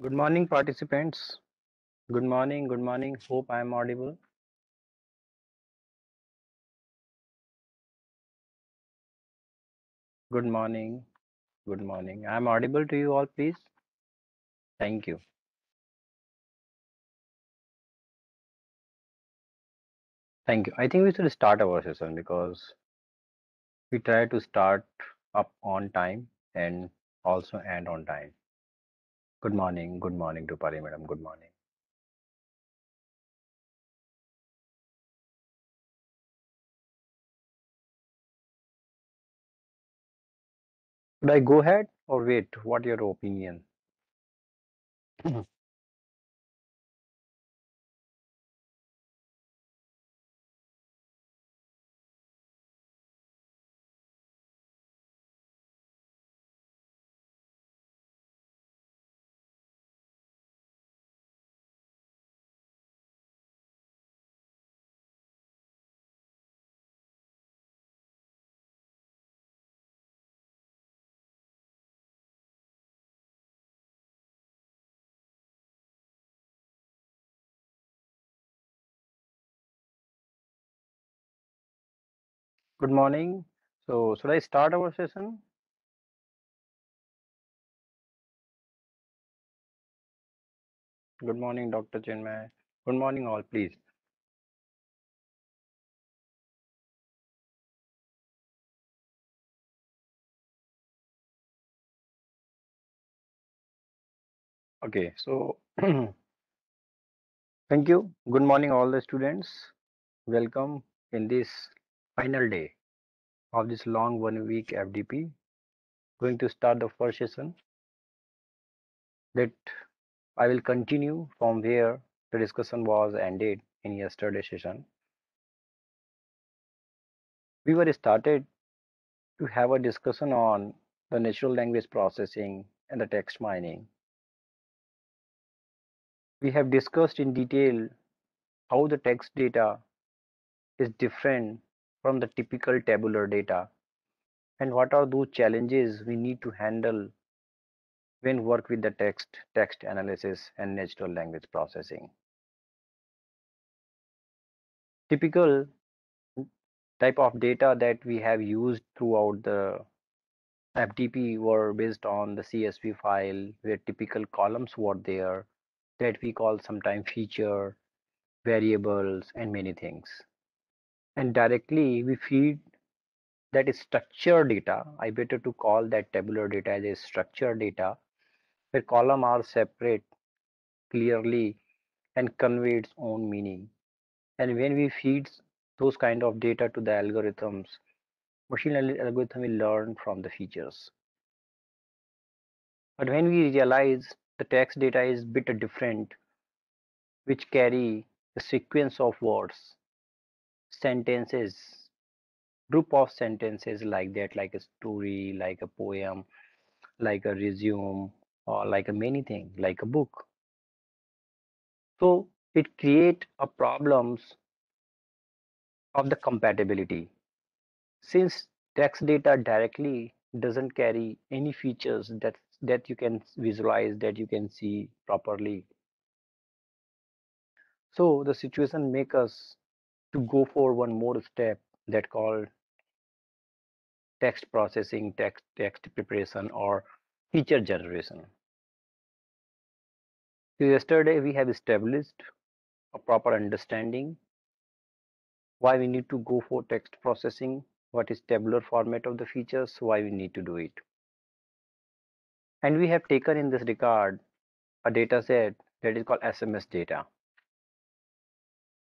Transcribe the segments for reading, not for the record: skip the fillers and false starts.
Good morning, participants. Good morning. Good morning. Hope I am audible. Good morning. Good morning. I am audible to you all, please. Thank you. Thank you. I think we should start our session because we try to start up on time and also end on time. Good morning. Good morning to Pari Madam. Good morning. Should I go ahead or wait? What your opinion? Good morning. So should I start our session? Good morning, Dr. Chinmay. Good morning, all, please. Okay, so thank you. Good morning, all the students. Welcome in this final day of this long 1 week FDP. Going to start the first session that I will continue from where the discussion was ended in yesterday's session. We were started to have a discussion on the natural language processing and the text mining. We have discussed in detail how the text data is different from the typical tabular data and what are those challenges we need to handle when work with the text analysis and natural language processing. Typical type of data that we have used throughout the FTP were based on the CSV file where typical columns were there that we call sometimes feature, variables and many things. And directly we feed that is structured data. I better to call that tabular data as a structured data where column are separate clearly and convey its own meaning. And when we feed those kind of data to the algorithms, machine learning algorithm will learn from the features. But when we realize the text data is bit different, which carry a sequence of words, sentences, group of sentences like that, like a story, like a poem, like a resume, or like a many thing, like a book. So it create a problems of the compatibility. Since text data directly doesn't carry any features that you can visualize, that you can see properly. So the situation make us to go for one more step that called text processing, text preparation or feature generation. So yesterday we have established a proper understanding why we need to go for text processing, what is tabular format of the features, why we need to do it. And we have taken in this regard a data set that is called SMS data.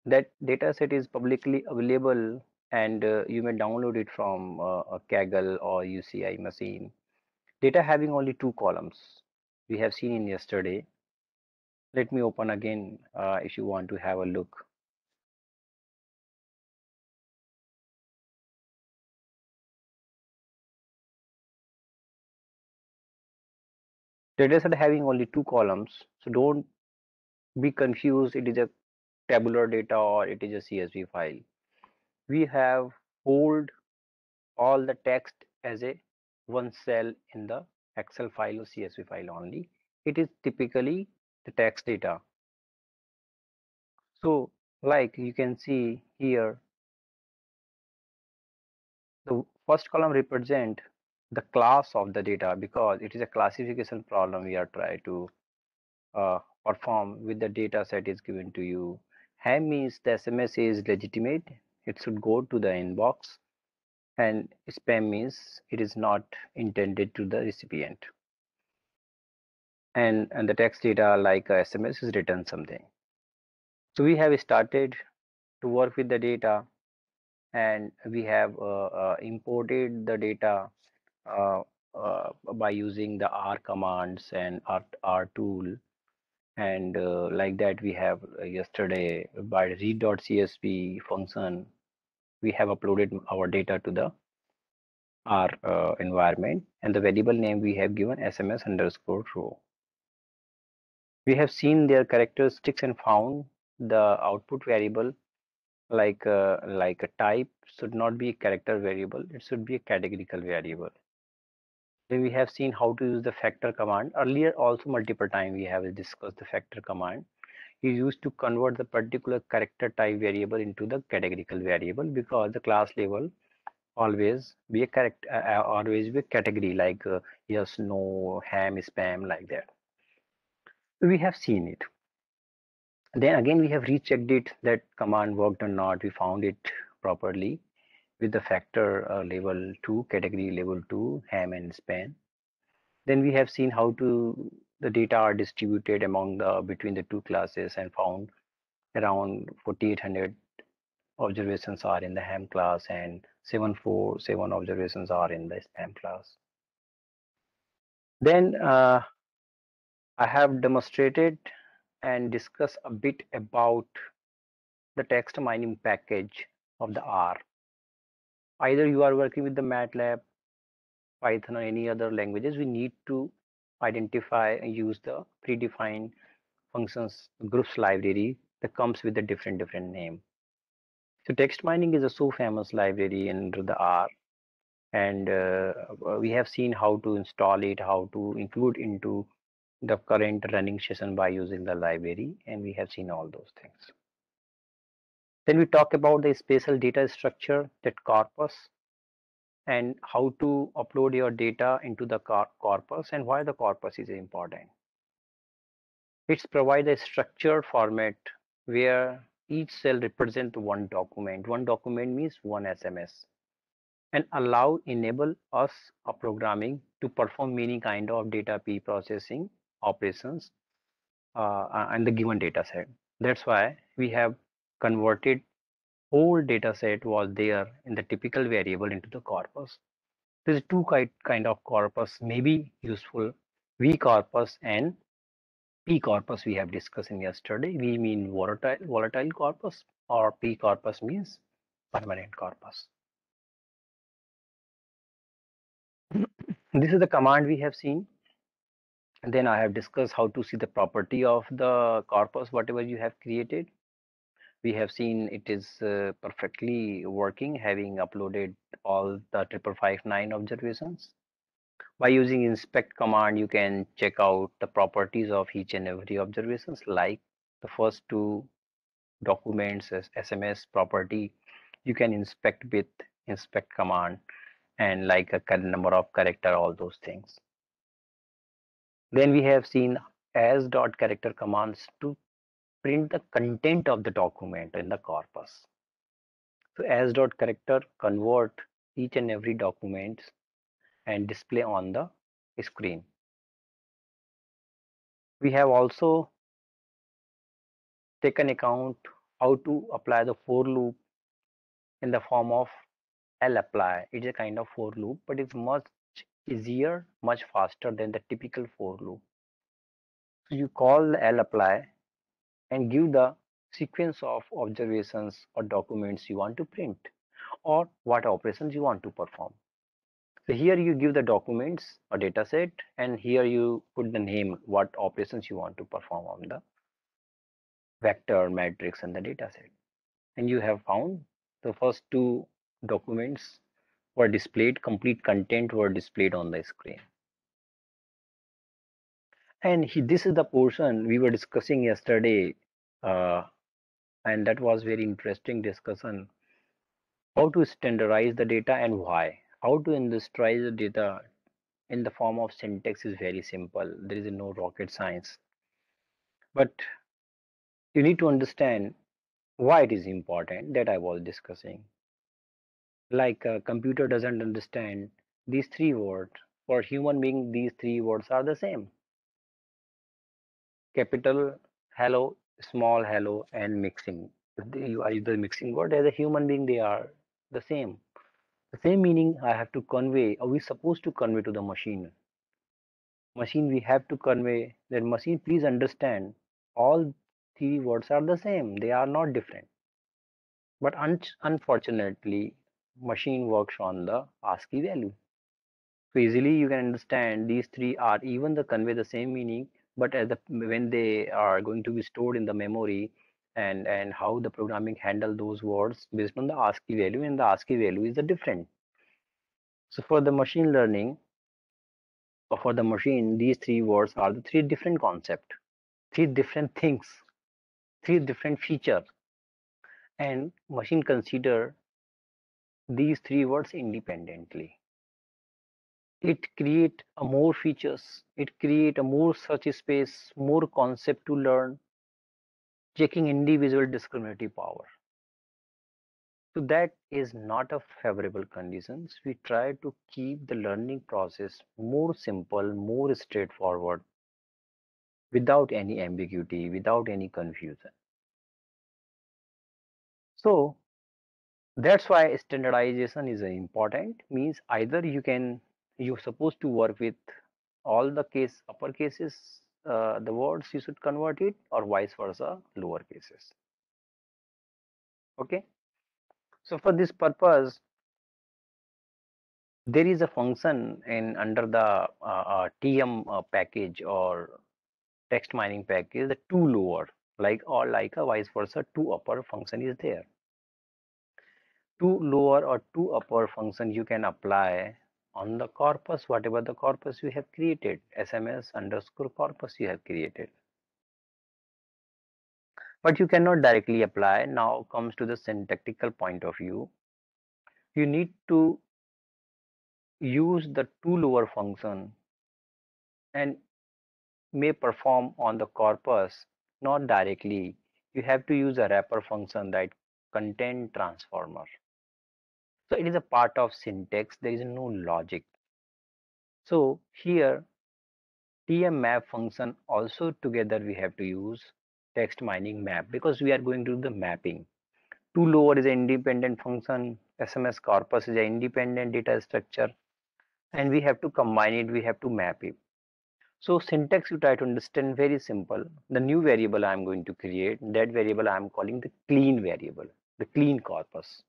That data set is publicly available and you may download it from a Kaggle or UCI machine. Data having only two columns we have seen in yesterday. Let me open again if you want to have a look. Data set having only two columns, so don't be confused. It is a tabular data or it is a CSV file. We have hold all the text as a one cell in the Excel file or CSV file only. it is typically the text data. So like you can see here, the first column represent the class of the data because it is a classification problem we are trying to perform with the data set is given to you. Ham means the SMS is legitimate, it should go to the inbox, and spam means it is not intended to the recipient. And the text data like SMS is written something. So we have started to work with the data, and we have imported the data uh, by using the R commands and R tool, and like that we have yesterday by read.csv function we have uploaded our data to the R environment, and the variable name we have given SMS underscore row. We have seen their characteristics and found the output variable like a type should not be a character variable, it should be a categorical variable. Then we have seen how to use the factor command. Earlier also multiple time we have discussed the factor command. You used to convert the particular character type variable into the categorical variable because the class level always be a character always be a category like yes, no, ham, spam, like that. We have seen it. Then again we have rechecked it that command worked or not. We found it properly with the factor level 2, category level 2, ham and span. Then we have seen how to the data are distributed among the between the two classes and found around 4800 observations are in the ham class and 747 observations are in the spam class. Then I have demonstrated and discussed a bit about the text mining package of the R. Either you are working with the MATLAB, Python, or any other languages, we need to identify and use the predefined functions groups library that comes with a different name. So text mining is a so famous library under the R, and we have seen how to install it, how to include into the current running session by using the library, and we have seen all those things. Then we talk about the spatial data structure, that corpus, and how to upload your data into the corpus and why the corpus is important. It's provide a structured format where each cell represents one document. One document means one SMS, and enable us a programming to perform many kind of data pre-processing operations and the given data set. That's why we have converted whole data set was there in the typical variable into the corpus. There's two kind of corpus may be useful, V corpus and P corpus we have discussed in yesterday. V mean volatile corpus, or P corpus means permanent corpus. This is the command we have seen. And then I have discussed how to see the property of the corpus, whatever you have created. We have seen it is perfectly working, having uploaded all the 5559 observations. By using inspect command, you can check out the properties of each and every observations, like the first two documents as SMS property. You can inspect with inspect command, and like a number of character, all those things. Then we have seen as dot character commands to print the content of the document in the corpus. So as dot character convert each and every document and display on the screen. We have also taken account how to apply the for loop in the form of lapply. It's a kind of for loop, but it's much easier, much faster than the typical for loop. So you call the lapply and give the sequence of observations or documents you want to print, or what operations you want to perform. So here you give the documents or data set, and here you put the name, what operations you want to perform on the vector, matrix, and the data set. And you have found the first two documents were displayed, complete content were displayed on the screen. And this is the portion we were discussing yesterday, uh, and that was very interesting discussion. How to standardize the data and why. How to industrialize the data in the form of syntax is very simple. There is no rocket science. But you need to understand why it is important that I was discussing. Like a computer doesn't understand these three words. For human being, these three words are the same. Capital hello, small hello, and mixing. If you are the mixing word as a human being, they are the same. The same meaning I have to convey, or we supposed to convey to the machine. Machine, we have to convey that machine, please understand all three words are the same. They are not different. But unfortunately, machine works on the ASCII value. So easily you can understand these three are even the convey the same meaning, but when they are going to be stored in the memory, and how the programming handle those words based on the ASCII value, and the ASCII value is the different. So for the machine learning, or for the machine, these three words are the three different concepts, three different things, three different features, and machine consider these three words independently. It create a more features, it create a more search space, more concept to learn, checking individual discriminative power. So that is not a favorable conditions. We try to keep the learning process more simple, more straightforward, without any ambiguity, without any confusion. So that's why standardization is important. Means either you're supposed to work with all the upper cases, the words you should convert it, or vice versa, lower cases. Okay. So for this purpose, there is a function in under the TM package or text mining package, the two lower, like, or like a vice versa, two upper function is there. Two lower or two upper function you can apply on the corpus, whatever the corpus you have created, SMS underscore corpus you have created. But you cannot directly apply. Now comes to the syntactical point of view. You need to use the two lower function and may perform on the corpus, not directly. You have to use a wrapper function, that content transformer. So it is a part of syntax. There is no logic. So here TM map function also together we have to use text mining map, because we are going to do the mapping. Two lower is an independent function, SMS corpus is an independent data structure, and we have to combine it, we have to map it. So syntax you try to understand very simple. The new variable I am going to create, that variable I am calling the clean variable, the clean corpus,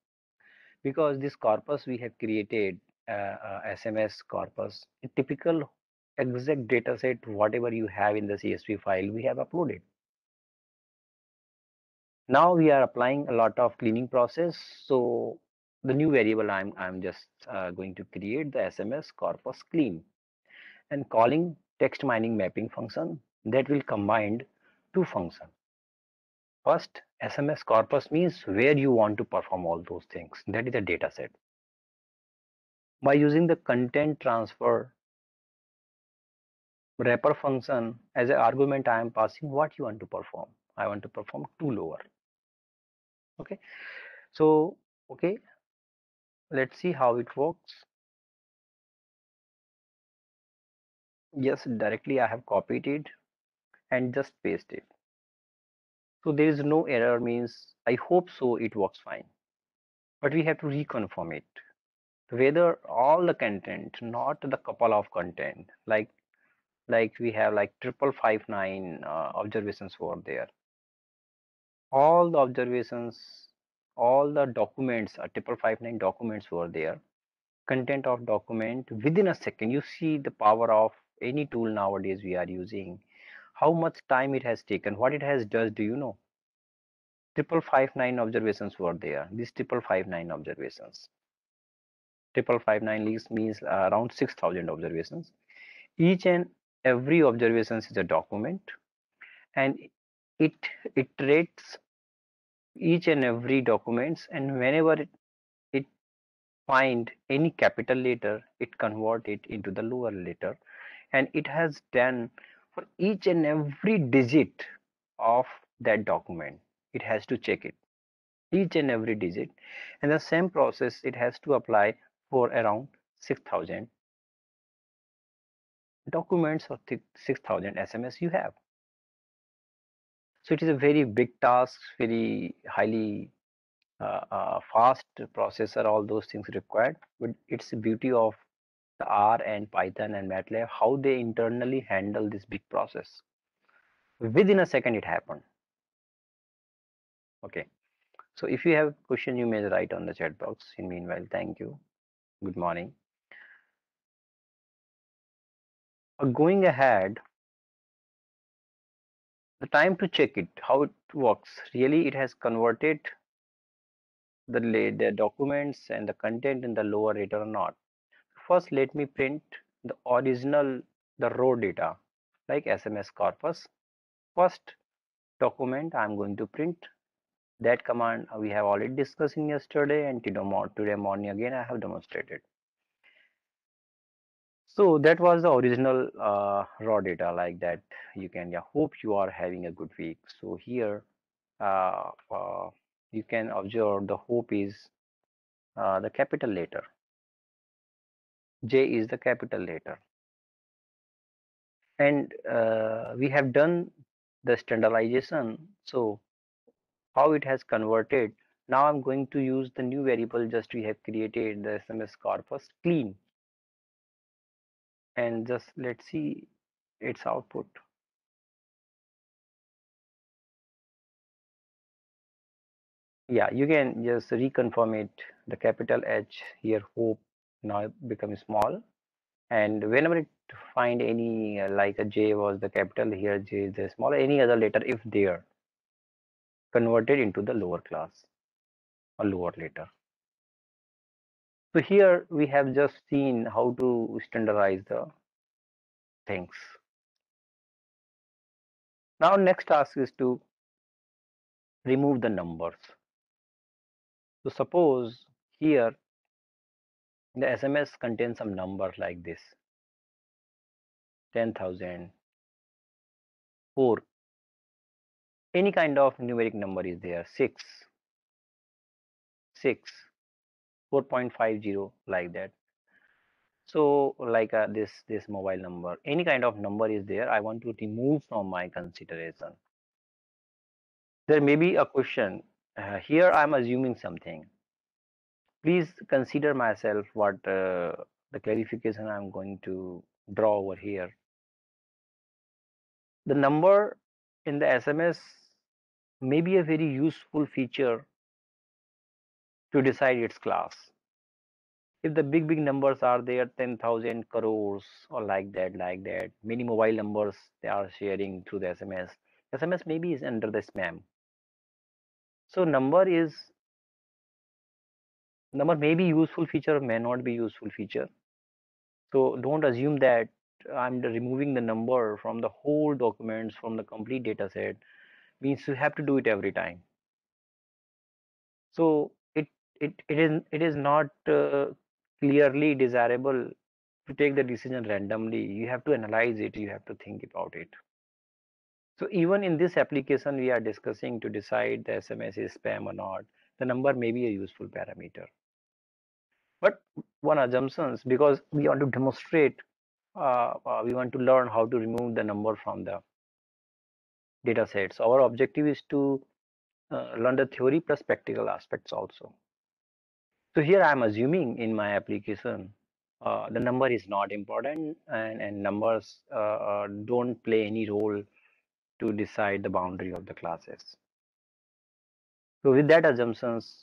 because this corpus we have created, SMS corpus, a typical exact data set, whatever you have in the CSV file, we have uploaded. Now we are applying a lot of cleaning process. So the new variable I'm just going to create the SMS corpus clean, and calling text mining mapping function that will combine two functions. First, SMS corpus means where you want to perform all those things. That is a data set. By using the content transfer wrapper function as an argument, I am passing what you want to perform. I want to perform two lower. Okay. So, okay, let's see how it works. Yes, directly I have copied it and just paste it. So there is no error, means I hope so it works fine. But we have to reconfirm it. Whether all the content, not the couple of content, like we have like 5559 observations were there. All the observations, all the documents, 5559 documents were there. Content of document within a second. You see the power of any tool nowadays we are using. How much time it has taken, what it has done, do you know? 5559 observations were there. These 5559 observations. 5559 leaks means around 6,000 observations. Each and every observation is a document, and it iterates each and every documents, and whenever it find any capital letter, it convert it into the lower letter, and it has done for each and every digit of that document. It has to check it, each and every digit, and the same process it has to apply for around 6,000 documents or 6,000 SMS you have. So it is a very big task, very highly fast processor, all those things required. But it's the beauty of the R and Python and MATLAB, how they internally handle this big process. Within a second, it happened. Okay. So if you have a question, you may write on the chat box. In meanwhile, thank you. Good morning. Going ahead, the time to check it, how it works. Really, it has converted the documents and the content in the lower rate or not. First, let me print the original, the raw data, like SMS corpus. First document I'm going to print. That command we have already discussed in yesterday, and today morning again I have demonstrated. So that was the original raw data like that. You can, yeah, hope you are having a good week. So here uh, uh, you can observe the hope is the capital letter. J is the capital letter. And we have done the standardization. So how it has converted. Now I'm going to use the new variable just we have created, the SMS corpus clean, and just let's see its output. Yeah, you can just reconfirm it. The capital H here, hope, now becomes small. And whenever it find any like a J was the capital, here J is the small, any other letter if they are converted into the lower class or lower letter. So here we have just seen how to standardize the things. Now next task is to remove the numbers. So suppose here the SMS contains some numbers like this: 10,000, 4, any kind of numeric number is there, 6, 6, 4.50 like that. So like this mobile number, any kind of number is there, I want to remove from my consideration. There may be a question here. I'm assuming something. Please consider myself what the clarification I'm going to draw over here. The number in the SMS may be a very useful feature to decide its class. If the big numbers are there, 10,000 crores or like that, many mobile numbers they are sharing through the SMS. SMS maybe is under the spam. So number may be useful feature, may not be useful feature. So don't assume that I'm removing the number from the whole documents from the complete data set means you have to do it every time. So it is not clearly desirable to take the decision randomly. You have to analyze it, you have to think about it. So even in this application we are discussing to decide the SMS is spam or not, the number may be a useful parameter. But one assumptions, because we want to demonstrate, we want to learn how to remove the number from the data sets. Our objective is to learn the theory plus practical aspects also. So here I am assuming in my application the number is not important, and numbers don't play any role to decide the boundary of the classes. So with that assumptions,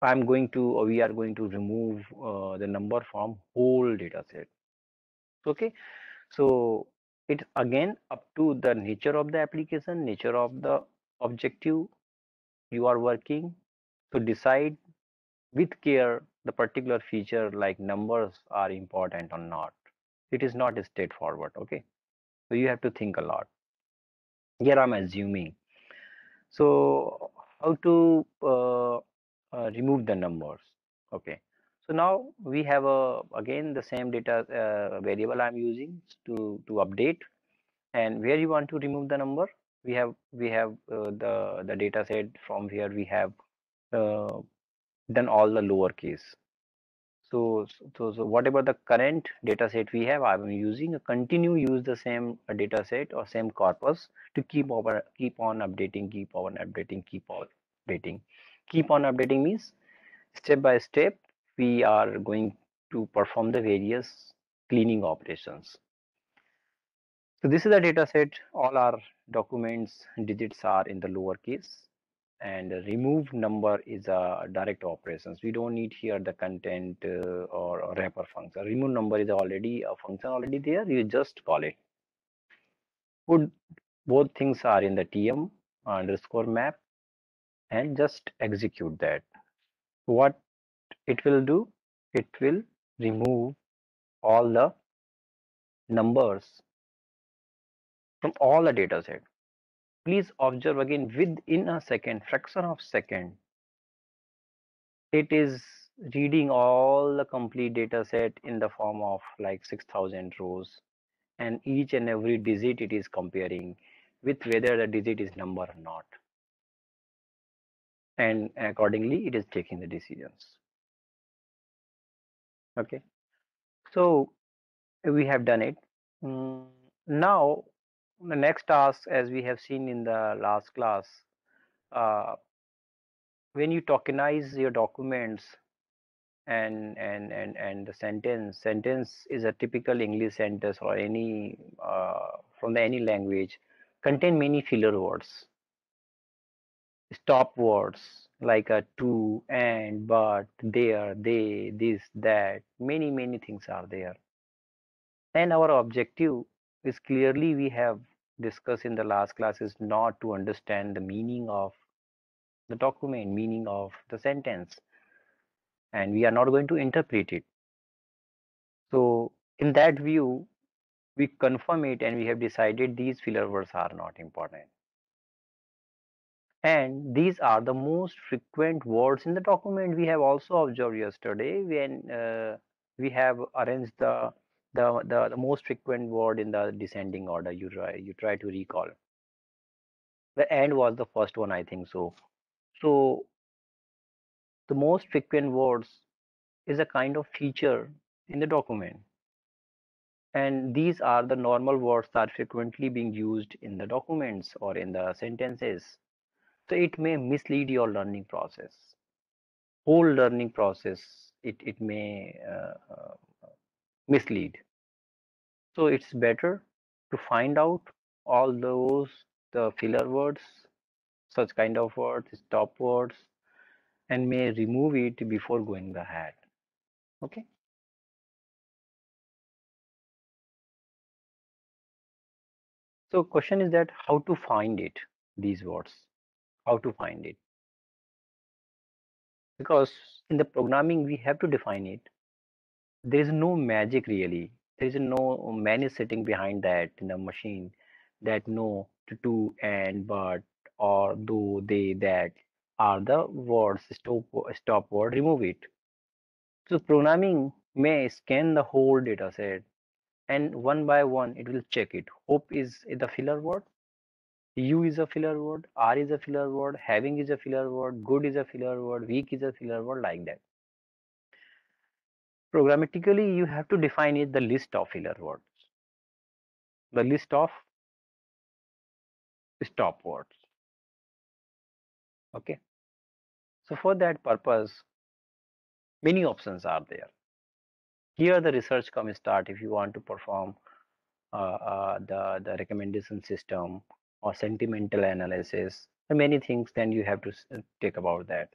I'm going to, or we are going to remove the number from whole data set. Okay, so it again up to the nature of the application, nature of the objective you are working to decide with care the particular feature like numbers are important or not. It is not straightforward. Okay, so you have to think a lot. Here I'm assuming. So how to remove the numbers? Okay. So now we have again the same data variable I'm using to update, and where you want to remove the number, we have the data set from where we have uh, done all the lowercase. So whatever the current data set we have, I'm using a continue use the same data set or same corpus to keep on updating, keep on updating, keep on updating. Keep on updating means step by step we are going to perform the various cleaning operations. So this is the data set. All our documents digits are in the lowercase, and remove number is a direct operations. We don't need here the content or wrapper function. Remove number is already a function already there. You just call it. Put both things are in the TM underscore map and just execute that. What it will do? It will remove all the numbers from all the data set. Please observe again within a second, fraction of second, it is reading all the complete data set in the form of like 6,000 rows, and each and every digit it is comparing with whether the digit is number or not, and accordingly it is taking the decisions. Okay, so we have done it. Mm, Now the next task, as we have seen in the last class, uh, when you tokenize your documents, and the sentence is a typical English sentence or any from the any language, contain many filler words, stop words like a to, and, but, there, they, this, that, many things are there. And our objective is clearly, we have discussed in the last class, is not to understand the meaning of the document, meaning of the sentence, and we are not going to interpret it. So in that view, we confirm it and we have decided these filler words are not important. And these are the most frequent words in the document. We have also observed yesterday when we have arranged the most frequent word in the descending order. You try to recall. The and was the first one, I think so. So the most frequent words is a kind of feature in the document. And these are the normal words that are frequently being used in the documents or in the sentences. So it may mislead your learning process, whole learning process. It may mislead. So it's better to find out all those the filler words, such kind of words, stop words, and may remove it before going ahead. Okay. So question is that how to find it, these words, how to find it, because in the programming we have to define it. There is no magic really. There is no man is sitting behind that in the machine that no to do and but or do they that are the words stop word remove it. So programming may scan the whole data set and one by one it will check it. Hope is the filler word, you is a filler word, are is a filler word, having is a filler word, good is a filler word, weak is a filler word, like that. Programmatically, you have to define it the list of filler words, the list of stop words. Okay. So for that purpose, many options are there. Here the research come start if you want to perform the recommendation system or sentimental analysis. There are many things then you have to take about that.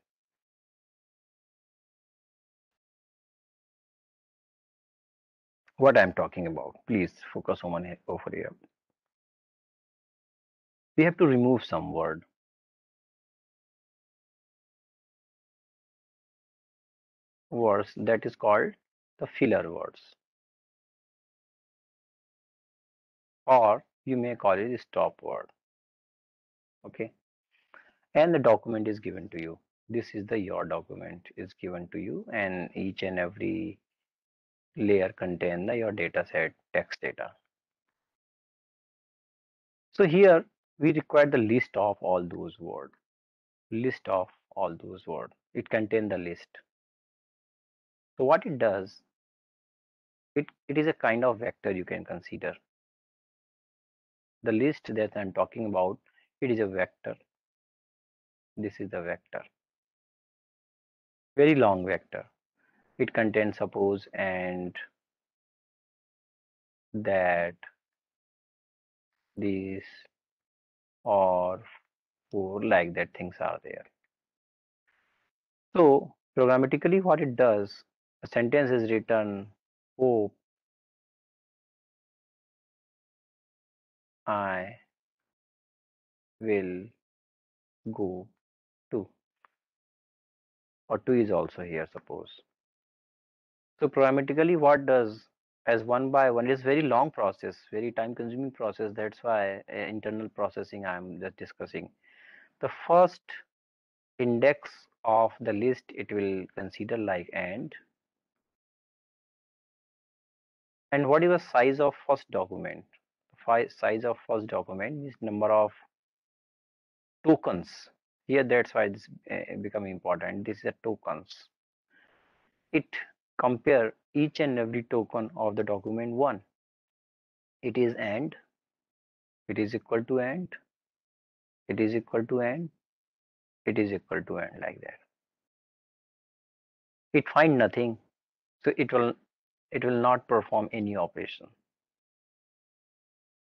What I'm talking about, please focus on over here. We have to remove some words that is called the filler words. or you may call it stop word. Okay, and the document is given to you. This is the your document is given to you, and each and every layer contain the your data set text data. So here we require the list of all those words. List of all those words. It contain the list. So what it does, it is a kind of vector you can consider. The list that I'm talking about, it is a vector. This is the vector. Very long vector. It contains suppose and that this or for like that things are there. So programmatically what it does, a sentence is written, hope I will go to, or to is also here suppose. So programmatically what does, as one by one, it is very long process, very time consuming process. That's why internal processing I'm just discussing. The first index of the list it will consider like and what is the size of first document. Size of first document is number of tokens here. That's why this become important. This is a tokens. It compare each and every token of the document one. It is and it is equal to and it is equal to and it is equal to and like that. It find nothing, so it will not perform any operation.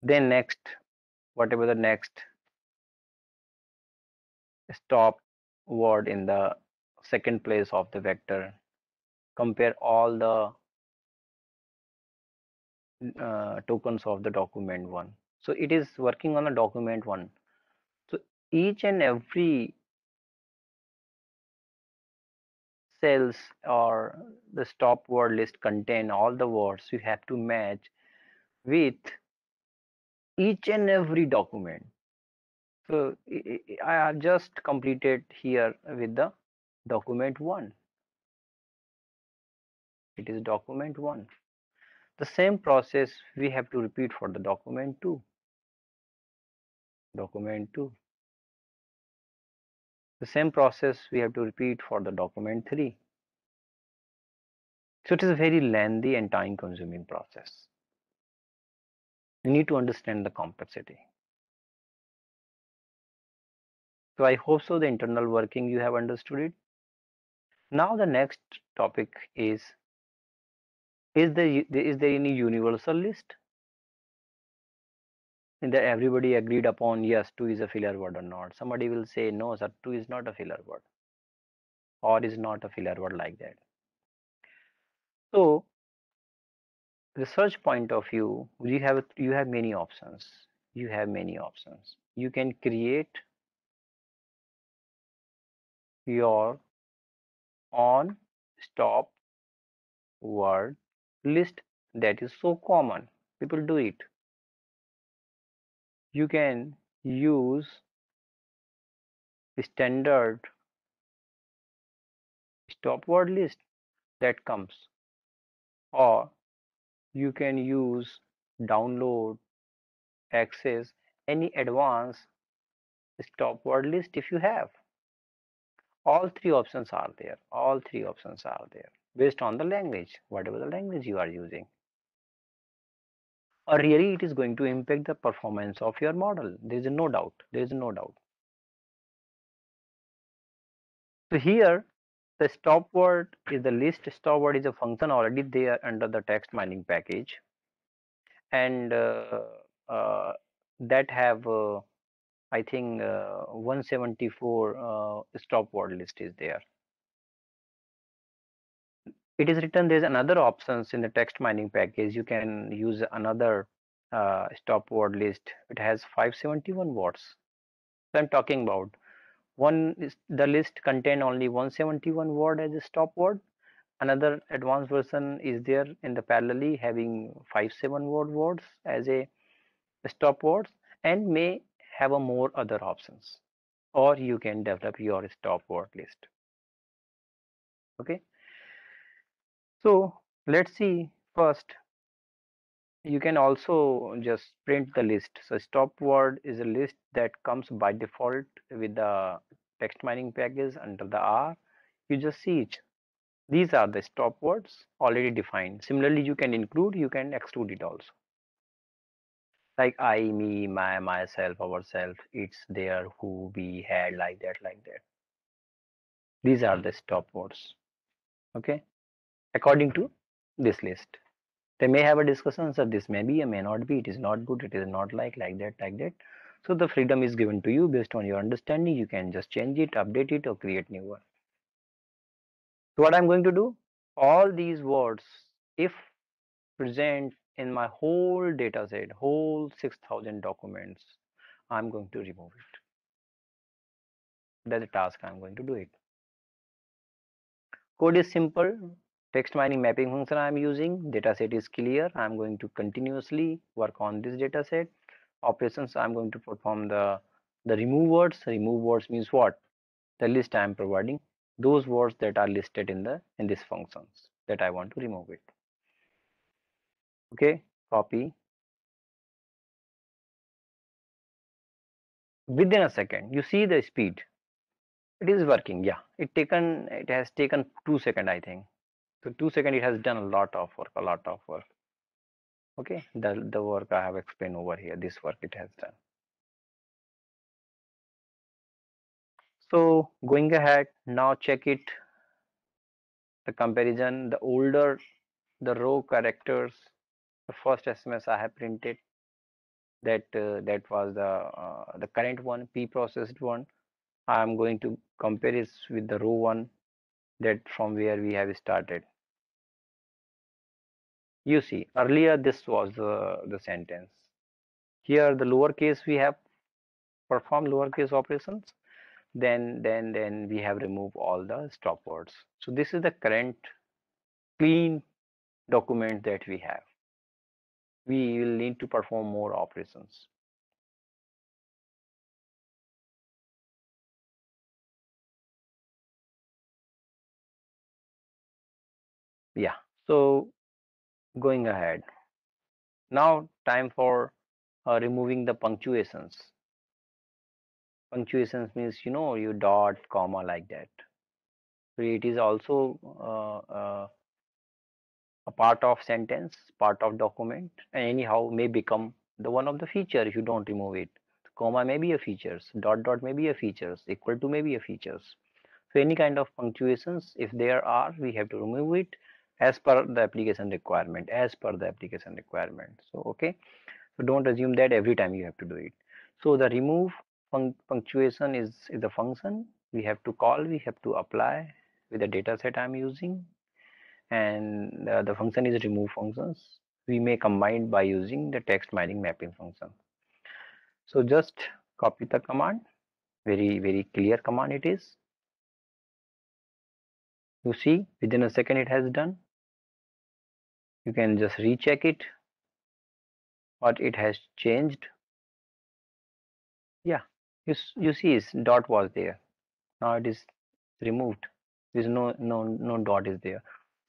Then next, whatever the next stop word in the second place of the vector, compare all the tokens of the document one. So it is working on a document one. So each and every cells or the stop word list contain all the words you have to match with each and every document. So I have just completed here with the document one. It is document one. The same process we have to repeat for the document two. Document two. The same process we have to repeat for the document three. So it is a very lengthy and time consuming process. You need to understand the complexity. So I hope so the internal working you have understood it. Now the next topic is there any universal list that everybody agreed upon, yes, two is a filler word or not? Somebody will say no sir, two is not a filler word or is not a filler word like that. So research point of view, you have many options. You can create your own stop word list. That is so common, people do it. You can use standard stop word list that comes, or you can use download, access any advanced stop word list if you have. All three options are there based on the language, whatever the language you are using, or really it is going to impact the performance of your model. There is no doubt. So here the stop word is the list. Stop word is a function already there under the text mining package, and uh, that have I think 174 stop word list is there. It is written there's another options in the text mining package. You can use another stop word list. It has 571 words. So I'm talking about one is the list contain only 171 word as a stop word. Another advanced version is there in the parallelly having 57 words as a stop words and may have a more other options, or you can develop your stop word list. Okay, so let's see first. You can also just print the list. So stop word is a list that comes by default with the text mining package under the R. You just see it. These are the stop words already defined. Similarly, you can include, you can exclude it also. Like I, me, my, myself, ourself, it's, there, who, we, had, like that, like that. These are the stop words. Okay, according to this list. They may have a discussion, so this may be, may not be, it is not good, it is not like that, like that. So the freedom is given to you based on your understanding. You can just change it, update it, or create new one. So what I'm going to do, all these words, if present in my whole data set, whole 6,000 documents, I'm going to remove it. That's the task I'm going to do it. Code is simple. Text mining mapping function I'm using. Dataset is clear. I'm going to continuously work on this dataset. Operations I'm going to perform the remove words. Remove words means what? The list I'm providing. Those words that are listed in this functions that I want to remove it. Okay, copy. Within a second, you see the speed. It is working. Yeah, it has taken 2 seconds, I think. So 2 seconds it has done a lot of work, a lot of work. Okay, the work I have explained over here, this work it has done. So going ahead, now check it, the comparison, the older the row characters, the first SMS I have printed, that was the current one, p-processed one. I am going to compare it with the row one, that from where we have started. You see, earlier this was the sentence. Here the lowercase we have performed lowercase operations. Then we have removed all the stop words. So this is the current clean document that we have. We will need to perform more operations. Yeah, so going ahead, now time for removing the punctuations. Punctuations means, you dot comma like that. So it is also a part of sentence, part of document, and anyhow may become the one of the feature if you don't remove it. Comma may be a features, dot may be a features, equal to may be a features. So any kind of punctuations, if there are, we have to remove it as per the application requirement, as per the application requirement. So okay, so don't assume that every time you have to do it. So the remove punctuation is a function we have to call, we have to apply with the data set I'm using, and the function is remove functions. We may combine by using the text mining mapping function. So just copy the command, very clear command it is. You see within a second it has done. You can just recheck it what it has changed. Yeah, you see is dot was there, now it is removed. There is no dot is there.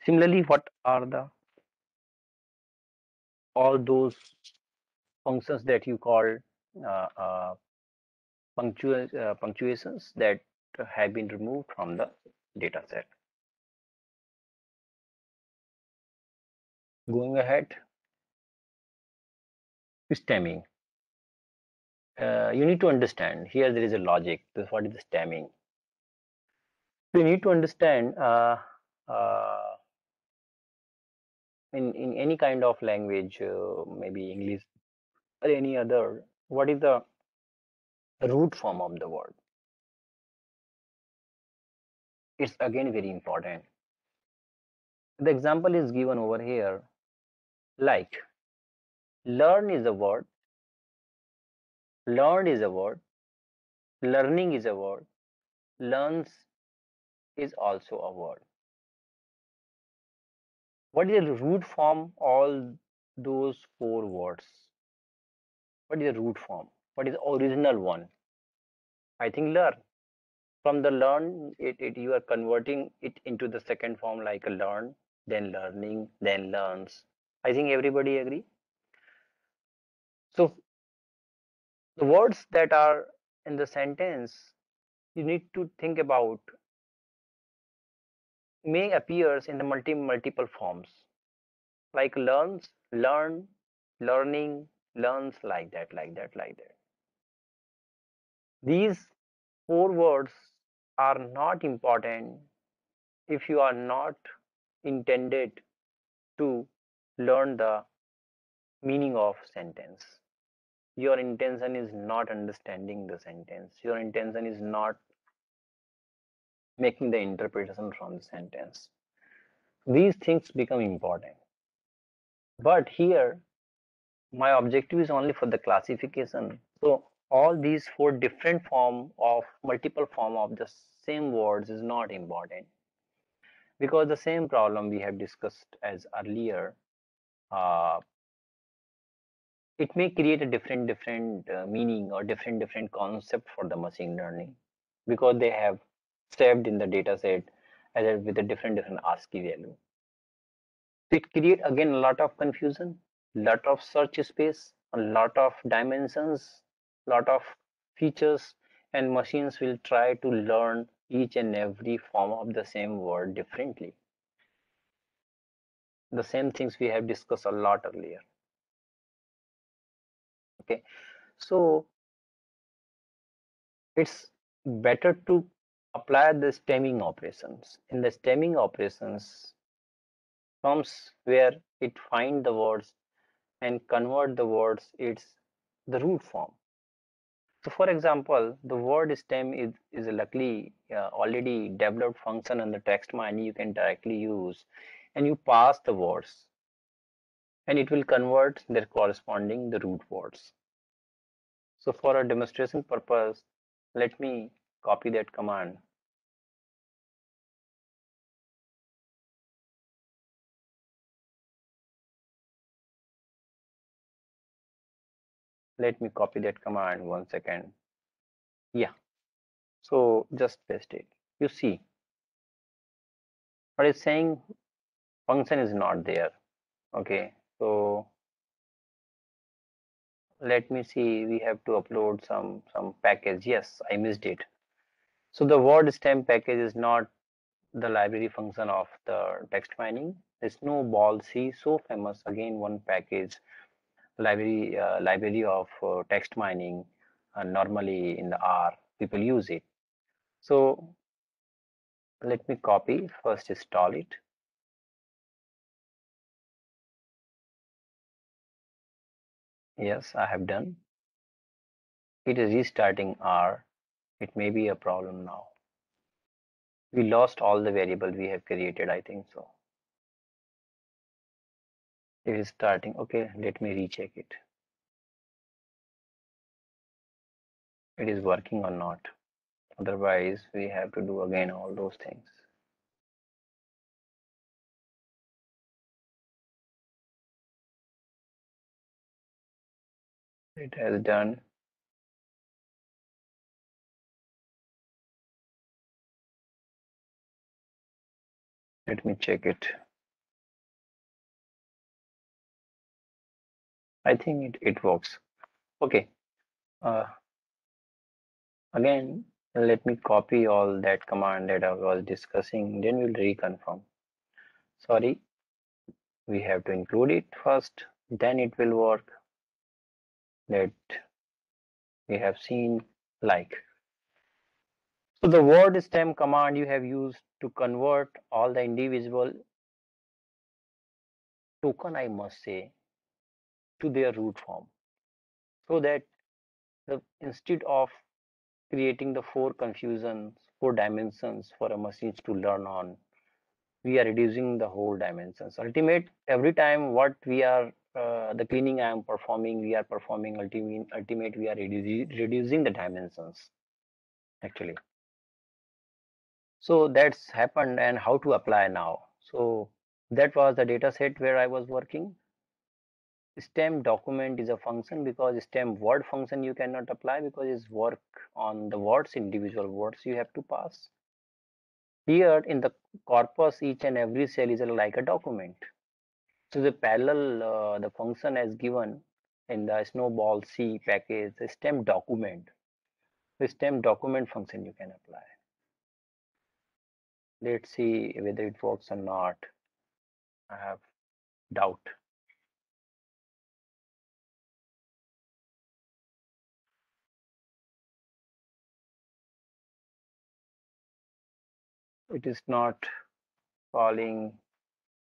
Similarly, what are the all those functions that you call uh, uh, punctuations that have been removed from the data set? Going ahead, stemming. You need to understand here there is a logic. What is the stemming? You need to understand uh, in any kind of language, maybe English or any other, what is the root form of the word? It's again very important. The example is given over here, like learn is a word, learned is a word, learning is a word, learns is also a word. What is the root form all those four words? What is the root form? What is the original one? I think learn. From the learn, you are converting it into the second form like a learn, then learning, then learns. I think everybody agree. So the words that are in the sentence, you need to think about may appears in the multiple forms like learns, learn, learning, learns, like that, like that, like that. These four words are not important if you are not intended to learn the meaning of sentence. Your intention is not understanding the sentence. Your intention is not making the interpretation from the sentence. These things become important. But here, my objective is only for the classification. So all these four different form of multiple form of the same words is not important, because the same problem we have discussed as earlier, uh, it may create a different meaning or different concept for the machine learning, because they have saved in the data set as with a different ASCII value. So it create again a lot of confusion, lot of search space, a lot of dimensions, lot of features, and machines will try to learn each and every form of the same word differently. The same things we have discussed a lot earlier. Okay, so it's better to apply the stemming operations. In the stemming operations comes where it find the words and convert the words its the root form. So for example, the word stem is a luckily already developed function in the text mining you can directly use, and you pass the words and it will convert their corresponding the root words. So for a demonstration purpose, let me copy that command. Let me copy that command 1 second. Yeah, so just paste it. You see what it's saying, function is not there. Okay, so let me see, we have to upload some package. Yes, I missed it. So the word stem package is not the library function of the text mining. The snowball C, so famous, again one package, library of text mining, normally in the R people use it. So let me copy, first install it. Yes, I have done. It is restarting R. It may be a problem now. We lost all the variable we have created, I think so. It is starting. Okay, let me recheck it. It is working or not. Otherwise, we have to do again all those things. It has done. Let me check it. I think it works. Okay. Uh, Again, let me copy all that command that I was discussing, then we'll reconfirm. Sorry, we have to include it first, then it will work. That we have seen like. So the word stem command you have used to convert all the individual token, I must say, to their root form, so that instead of creating the four dimensions for a machine to learn on, we are reducing the whole dimensions. Ultimate, every time what we are the cleaning I am performing, we are performing ultimate we are reducing the dimensions actually. So that's happened, and how to apply now. So that was the data set where I was working. Stem document is a function because stem word function you cannot apply because it's work on the words, individual words you have to pass. Here in the corpus, each and every cell is like a document. So the parallel, the function as given in the snowball C package, the stem document, the stem document function you can apply. Let's see whether it works or not. I have doubt. It is not calling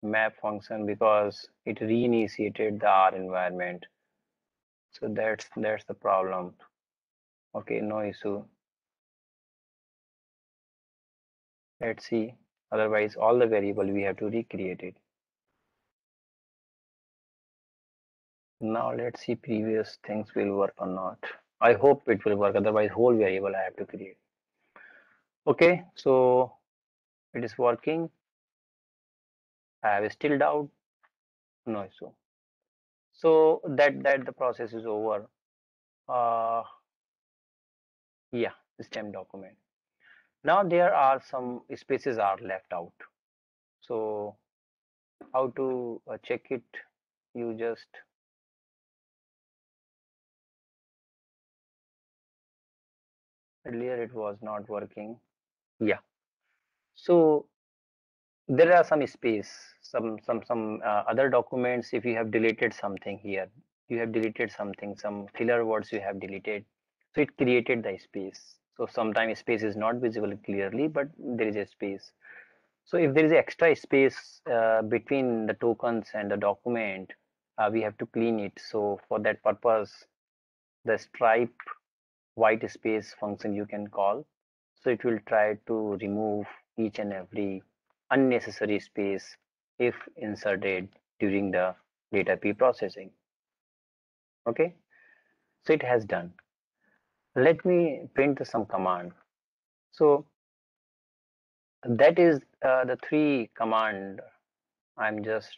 map function because it reinitiated the R environment. So that's the problem. Okay, no issue. Let's see. Otherwise, all the variable we have to recreate it. Now let's see previous things will work or not. I hope it will work. Otherwise, whole variable I have to create. Okay, so it is working. I have still doubt. No issue. So that the process is over. Uh, yeah, stem document. Now there are some spaces are left out. So how to check it? You just earlier it was not working. Yeah. So there are some space, some other documents. If you have deleted something here, you have deleted something, some filler words you have deleted. So it created the space. So sometimes space is not visible clearly, but there is a space. So if there is extra space between the tokens and the document, we have to clean it. So for that purpose, the stripe white space function you can call. So it will try to remove each and every unnecessary space if inserted during the data pre-processing. Okay, so it has done. Let me print some command. So that is the three command. I'm just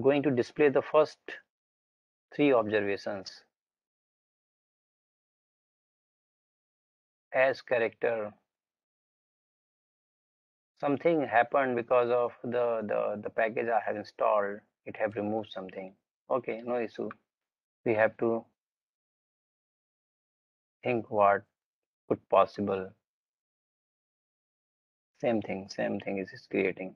going to display the first three observations as character. Something happened because of the package I have installed. It have removed something. Okay, no issue. We have to think what could possible. Same thing is creating.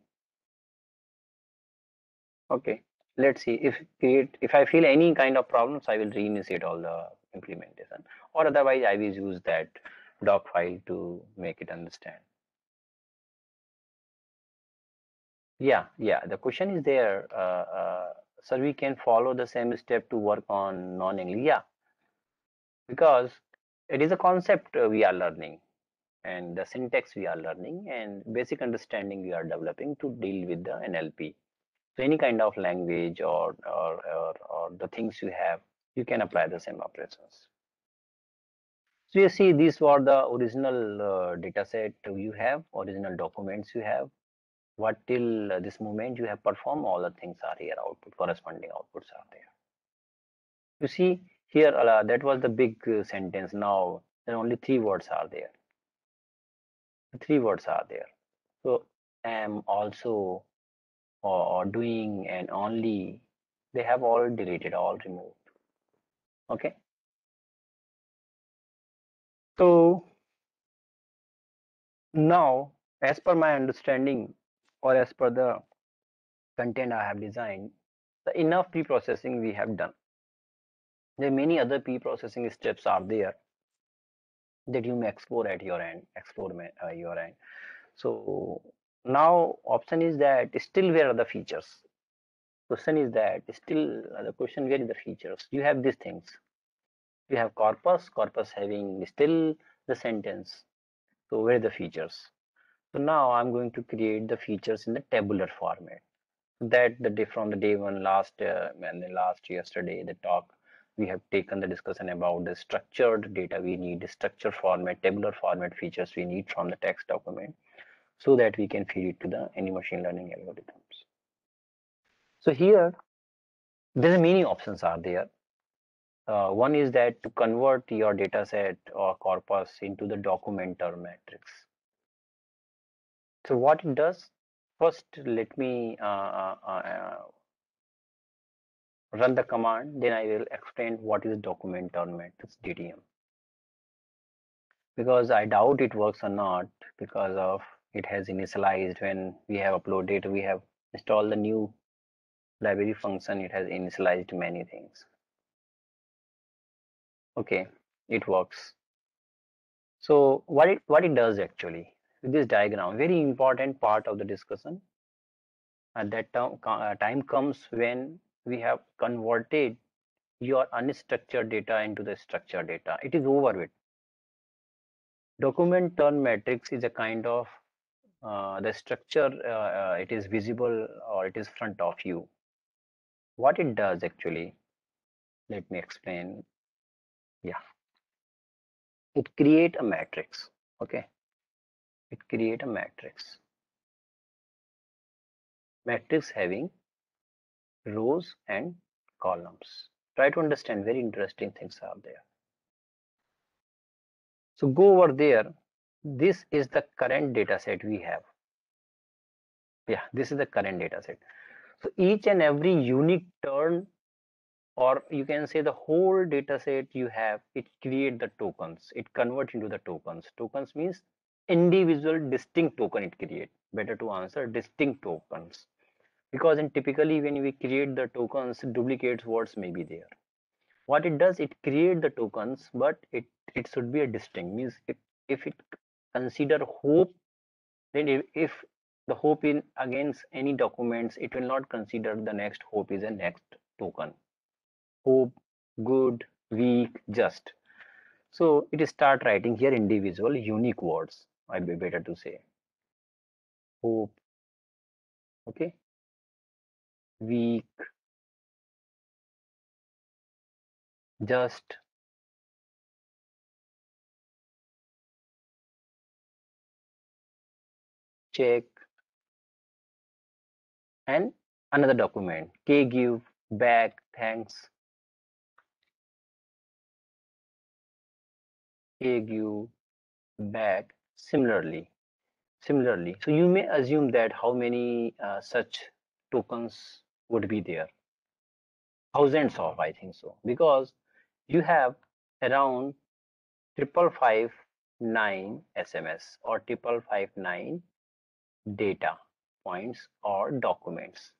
Okay, let's see if I feel any kind of problems, I will reinitiate all the implementation, or otherwise I will use that doc file to make it understand. Yeah, the question is there, sir, we can follow the same step to work on non-English. Yeah, because it is a concept we are learning, and the syntax we are learning, and basic understanding we are developing to deal with the NLP. So any kind of language or the things you have, you can apply the same operations. So you see, these were the original data set you have, original documents you have. What till this moment you have performed, all the things are here, output, corresponding outputs are there. You see here, that was the big sentence. Now there only three words are there. Three words are there. So am, also, or doing, and only, they have all deleted, all removed. Okay. So now, as per my understanding, or as per the content I have designed, the enough pre-processing we have done. There are many other pre-processing steps are there that you may explore at your end, your end. So now option is that still where are the features? Question is that still the question where is the features? You have these things. You have corpus having still the sentence. So where are the features? So now I'm going to create the features in the tabular format. That the day from the day one last and the last yesterday the talk we have taken the discussion about the structured data we need, the structure format, tabular format features we need from the text document so that we can feed it to the any machine learning algorithms. So here There's many options are there. One is that to convert your data set or corpus into the document or matrix. So what it does, first let me run the command, then I will explain what is document or matrix DTM, because I doubt it works or not, because of it has initialized when we have uploaded, we have installed the new library function, it has initialized many things. Okay, it works. So what it does actually, this diagram, very important part of the discussion. At that time comes when we have converted your unstructured data into the structured data. It is over with. Document turn matrix is a kind of the structure, it is visible or it is front of you. What it does actually, let me explain. Yeah, it create a matrix. Okay, it create a matrix having rows and columns. Try to understand, very interesting things are there. So go over there. This is the current data set we have. Yeah, this is the current data set. So each and every unique turn, or you can say the whole data set you have, it create the tokens. It convert into the tokens. Tokens means individual distinct token it create. Better to answer distinct tokens. Because in typically when we create the tokens, duplicates words may be there. What it does, it create the tokens, but it should be a distinct, means if it consider hope, then if the hope in against any documents, it will not consider the next hope is a next token. Hope, good, weak, just. So it is start writing here individual unique words, I'd be better to say. Hope, okay, weak, just, check, and another document, k give, back, thanks, k give, back, similarly. So you may assume that how many such tokens would be there, thousands of, I think so, because you have around 5559 SMS or 5559 data points or documents.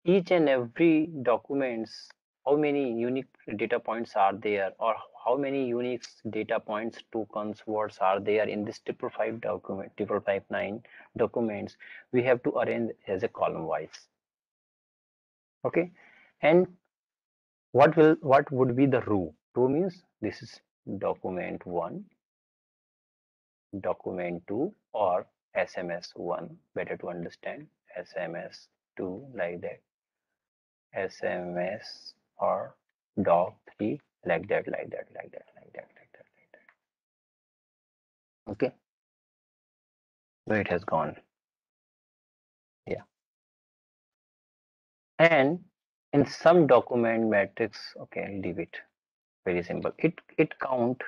Each and every documents, how many unique data points are there, or how many unique data points, tokens, words are there in this 555 document, 5559 documents, we have to arrange as a column wise. Okay, and what would be the row? Row means this is document 1, document 2, or SMS 1, better to understand, SMS 2, like that, SMS or doc 3, like that, like that, like that, like that, like that, like that. Okay, where it has gone. Yeah, and in some document matrix, okay, leave it. Very simple. It count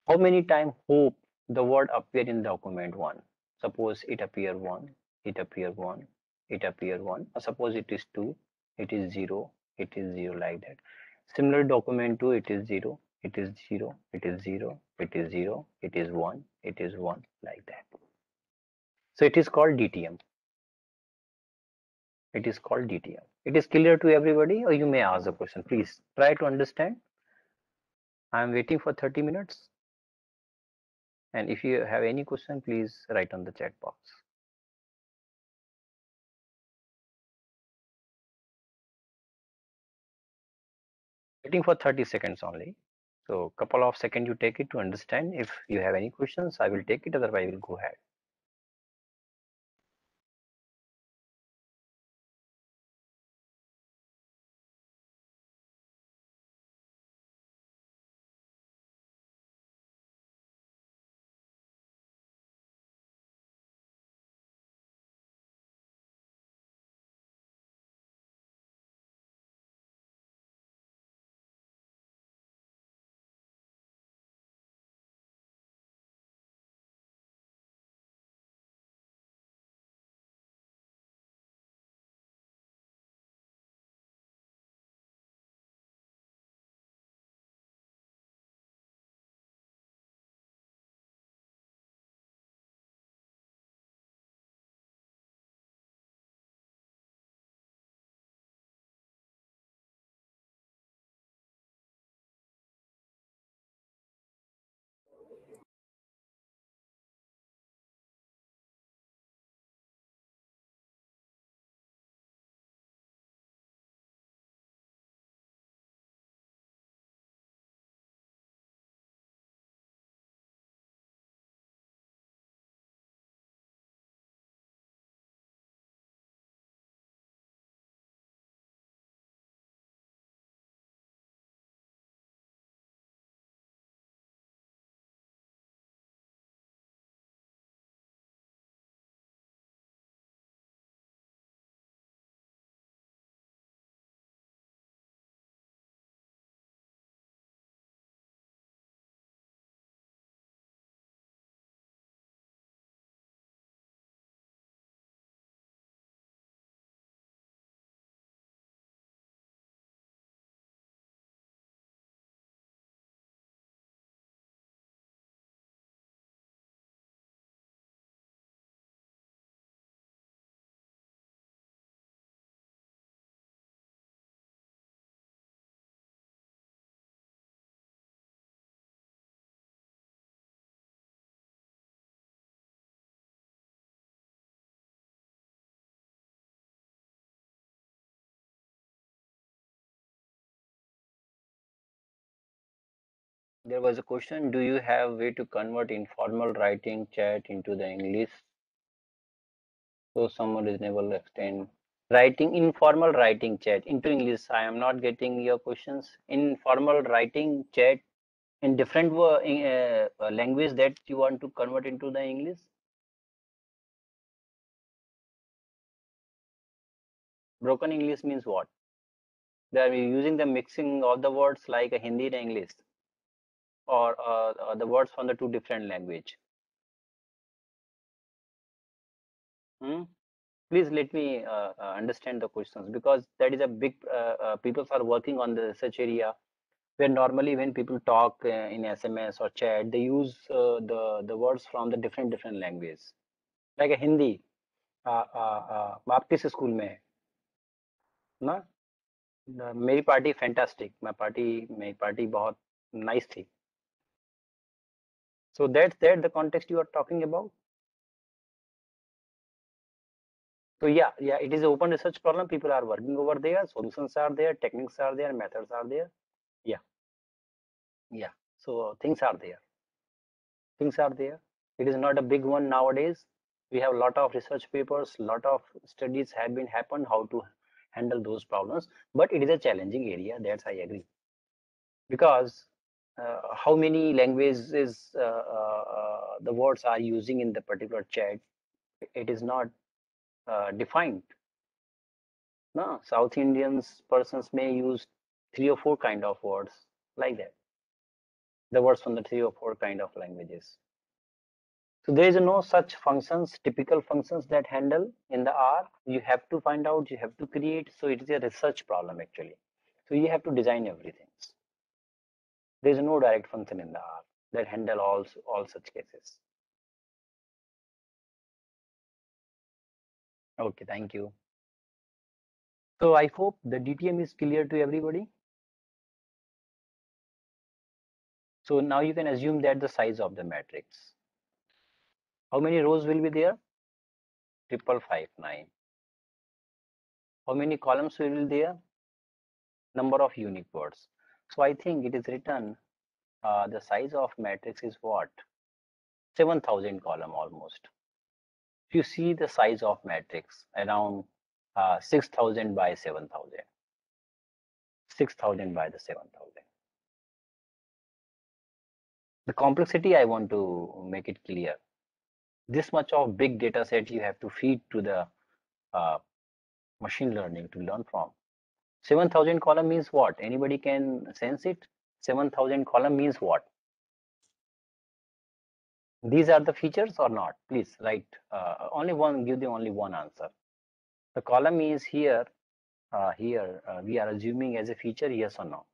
how many time hope the word appear in document 1. Suppose it appear 1, it appear 1, it appear 1, or suppose it is 2, it is 0, it is 0, like that. Similar document 2, it is 0, it is 0, it is 0, it is 0, it is 1, it is 1, like that. So it is called DTM. It is called DTM. It is clear to everybody, or you may ask a question. Please try to understand. I am waiting for 30 minutes. And if you have any question, please write on the chat box. Waiting for 30 seconds only. So couple of seconds you take it to understand. If you have any questions, I will take it, otherwise I will go ahead. There was a question, do you have way to convert informal writing chat into the English? So some reasonable extent. Writing informal writing chat into English. I am not getting your questions. Informal writing chat in different language that you want to convert into the English. Broken English means what? They are using the mixing of the words like a Hindi and English, or the words from the two different language. Hmm? Please let me understand the questions, because that is a big people are working on the research area where normally when people talk in SMS or chat, they use the words from the different language, like a Hindi. आप किस school में है ना? मेरी party fantastic, मेरी party बहुत nice थी. So that's that the context you are talking about. So yeah, it is an open research problem. People are working over there. Solutions are there, techniques are there, methods are there. Yeah, yeah. So things are there. Things are there. It is not a big one nowadays. We have a lot of research papers, lot of studies have been happened how to handle those problems. But it is a challenging area. That's I agree, because how many languages the words are using in the particular chat, it is not defined. No, South Indians persons may use three or four kind of words like that. The words from the three or four kind of languages. So there is no such functions, typical functions that handle in the R. You have to find out, you have to create. So it is a research problem actually. So you have to design everything. There is no direct function in the R that handle all such cases. Okay, thank you. So I hope the DTM is clear to everybody. So now you can assume that the size of the matrix. How many rows will be there? 5559. How many columns will be there? Number of unique words. So I think it is written the size of matrix is what? 7,000 column almost. If you see the size of matrix around 6,000 by 7,000. 6,000 by the 7,000. The complexity I want to make it clear. This much of big data set you have to feed to the uh, machine learning to learn from. 7,000 column means what? Anybody can sense it? 7,000 column means what? These are the features or not? Please write only one, give the only one answer. The column is here, we are assuming as a feature, yes or no?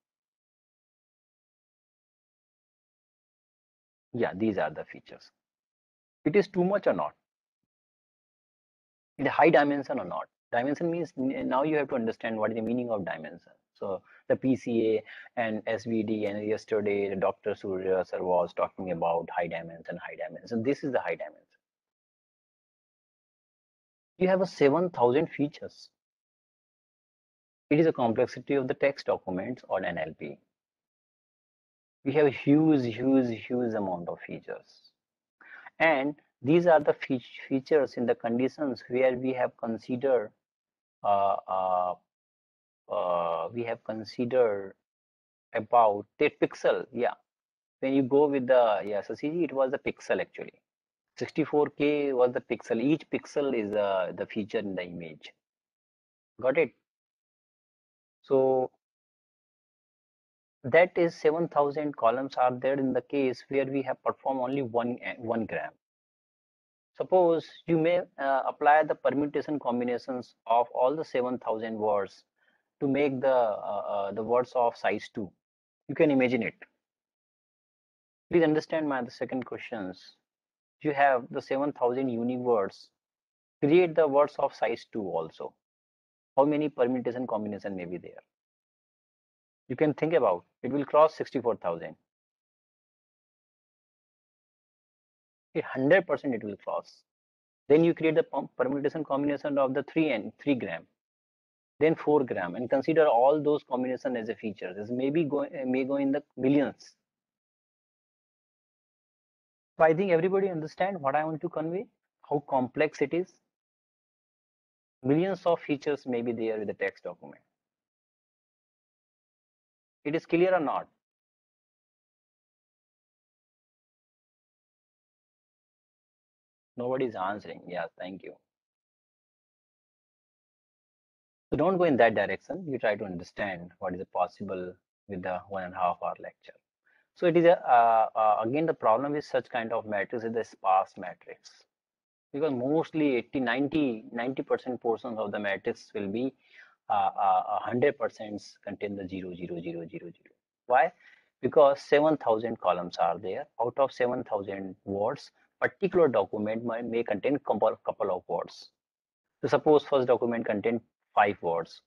Yeah, these are the features. It is too much or not? It is high dimension or not? Dimension means now you have to understand what is the meaning of dimension. So the PCA and SVD, and yesterday the Dr. Surya sir was talking about high dimension, high dimension. This is the high dimension. You have a 7,000 features. It is a complexity of the text documents or NLP. We have a huge amount of features. And these are the features in the conditions where we have considered uh, uh, about the pixel. Yeah, when you go with the so see, it was the pixel actually. 64K was the pixel. Each pixel is the feature in the image. Got it? So that is 7,000 columns are there in the case where we have performed only one gram. Suppose you may apply the permutation combinations of all the 7,000 words to make the words of size 2. You can imagine it. Please understand my the second questions. You have the 7,000 unique words. Create the words of size 2 also. How many permutation combination may be there? You can think about. It will cross 64,000. 100% it will cross. Then you create the permutation combination of the 3 gram, then 4 gram, and consider all those combination as a feature. This may go in the millions. So I think everybody understand what I want to convey, how complex it is. Millions of features may be there with the text document. It is clear or not? Nobody is answering. Yeah, thank you. So don't go in that direction. You try to understand what is possible with the 1.5 hour lecture. So it is again the problem with such kind of matrix is the sparse matrix, because mostly 80, 90% portions of the matrix will be 100% contain the 0, 0, 0, 0, 0. Why? Because 7,000 columns are there. Out of 7,000 words, particular document may contain couple of words. So suppose first document contain 5 words.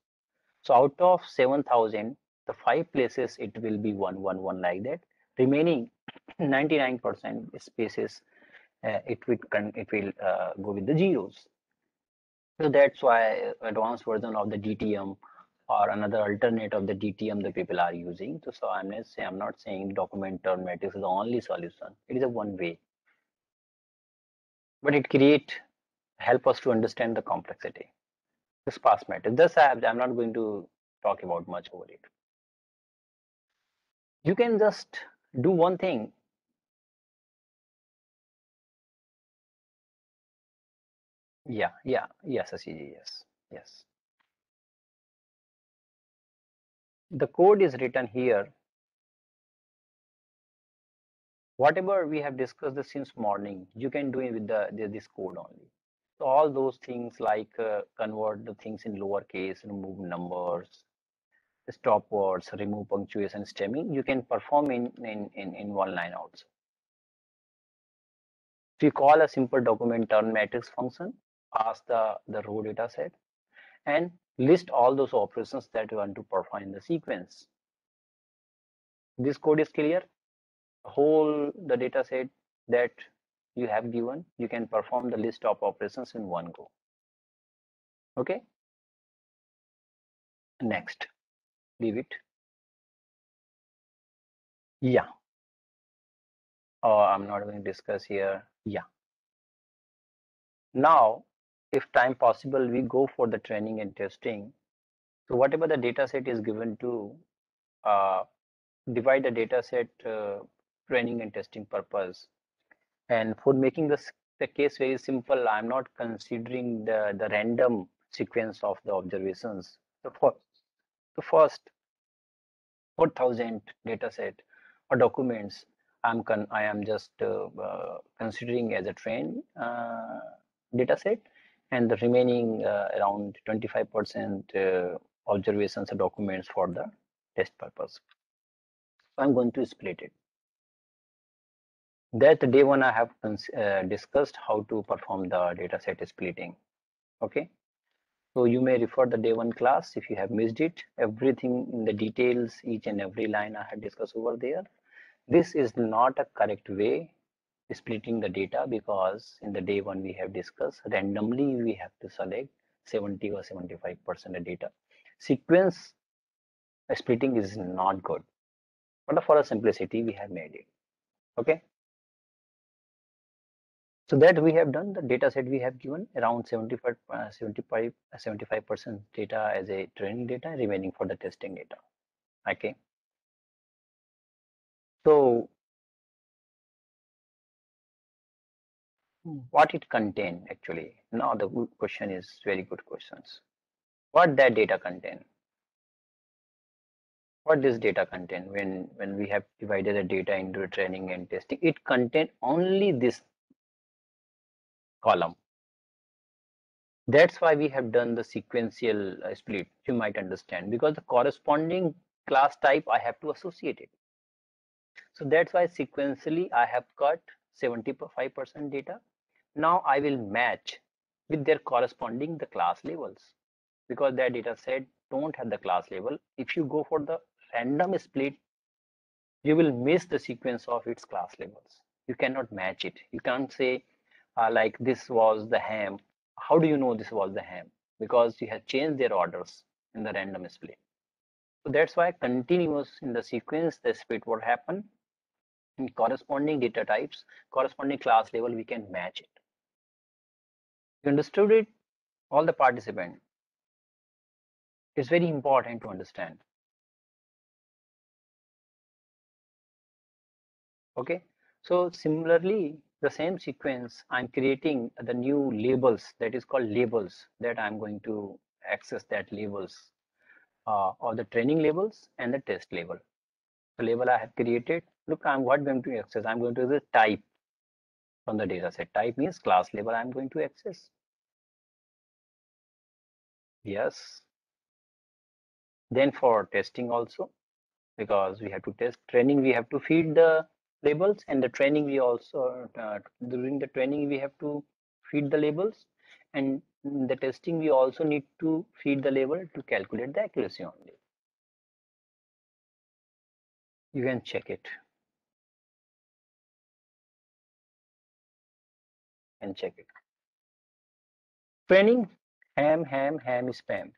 So out of 7,000, the 5 places it will be 1, 1, 1 like that. Remaining 99% spaces it will go with the zeros. So that's why advanced version of the DTM or another alternate of the DTM the people are using. So I'm not saying document term matrix is the only solution. It is a one way, but it create help us to understand the complexity. This past matrix. Thus, I'm not going to talk about much over it. You can just do one thing. Yeah, yeah, yes, Ashish, yes, yes. The code is written here. Whatever we have discussed this since morning, you can do it with this code only. So all those things like convert the things in lowercase, remove numbers, stop words, remove punctuation, stemming, you can perform in one line also. If you call a simple document turn matrix function, pass the raw data set, and list all those operations that you want to perform in the sequence. This code is clear. Whole the data set that you have given, you can perform the list of operations in one go. Okay, next, leave it. Yeah, I'm not going to discuss here. Yeah, now if time possible we go for the training and testing. So whatever the data set is given to, uh, divide the data set training and testing purpose. And for making the case very simple, I'm not considering the random sequence of the observations. So for the first 4,000 data set or documents, I am just considering as a train data set, and the remaining around 25% observations or documents for the test purpose. So I'm going to split it. That day one I have discussed how to perform the data set splitting. Okay, so you may refer the day one class if you have missed it. Everything in the details, each and every line I had discussed over there. This is not a correct way splitting the data, because in the day one we have discussed randomly we have to select 70 or 75% of data. Sequence splitting is not good, but for a simplicity we have made it. Okay. So that we have done the data set, we have given around 75% data as a training data, remaining for the testing data. Okay. So what it contain actually? Now the good question is very good questions. What that data contain? What this data contain? When we have divided the data into training and testing, it contain only this column. That's why we have done the sequential split. You might understand, because the corresponding class type I have to associate it. So that's why sequentially I have cut 75% data. Now I will match with their corresponding the class labels, because that data set don't have the class label. If you go for the random split, you will miss the sequence of its class labels. You cannot match it. You can't say like this was the ham. How do you know this was the ham? Because you have changed their orders in the random split. So that's why continuous in the sequence the split will happen. in corresponding data types, corresponding class level, we can match it. You understood it, all the participants? It's very important to understand. Okay, so similarly, the same sequence, I'm creating the new labels, that is called labels, that I'm going to access that labels, or the training labels and the test label. The label I have created, look, I'm what going to access, I'm going to use the type from the data set. Type means class label I'm going to access. Yes. Then for testing also, because we have to test training, we have to feed the labels, and the training we also during the training we have to feed the labels, and in the testing we also need to feed the label to calculate the accuracy only. You can check it and check it. Training, ham, spam.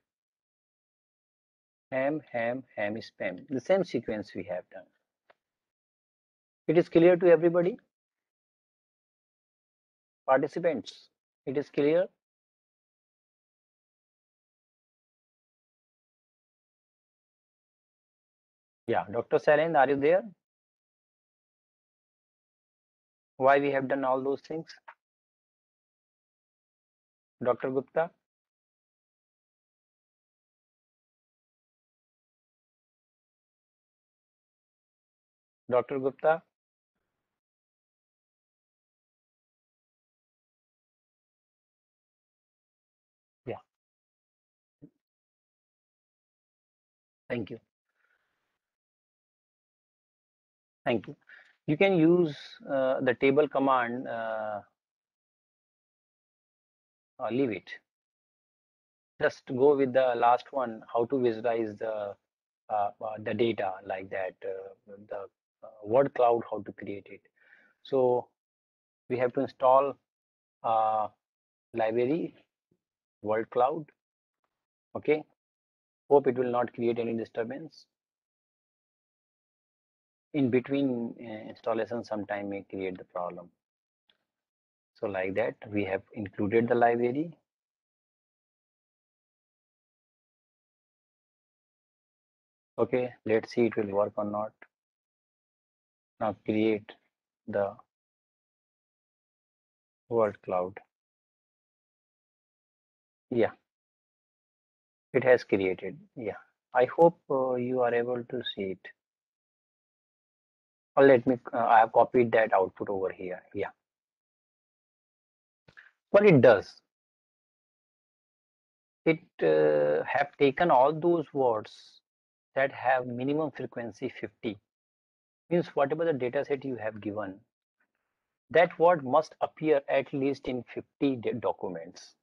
Ham, spam. The same sequence we have done. It is clear to everybody? Participants, it is clear? Yeah, Dr. Salen, are you there? Why we have done all those things? Dr. Gupta? Dr. Gupta? Yeah, thank you. Thank you. You can use the table command, leave it. Just go with the last one, how to visualize the data like that, the word cloud, how to create it. So we have to install library word cloud. Okay, hope it will not create any disturbance. In between installation, sometime may create the problem. So like that, we have included the library. Okay, let's see it will work or not. Now create the word cloud. Yeah, it has created. Yeah, I hope you are able to see it. Or let me, I have copied that output over here. Yeah, what it does, it have taken all those words that have minimum frequency 50. Means whatever the data set you have given, that word must appear at least in 50 documents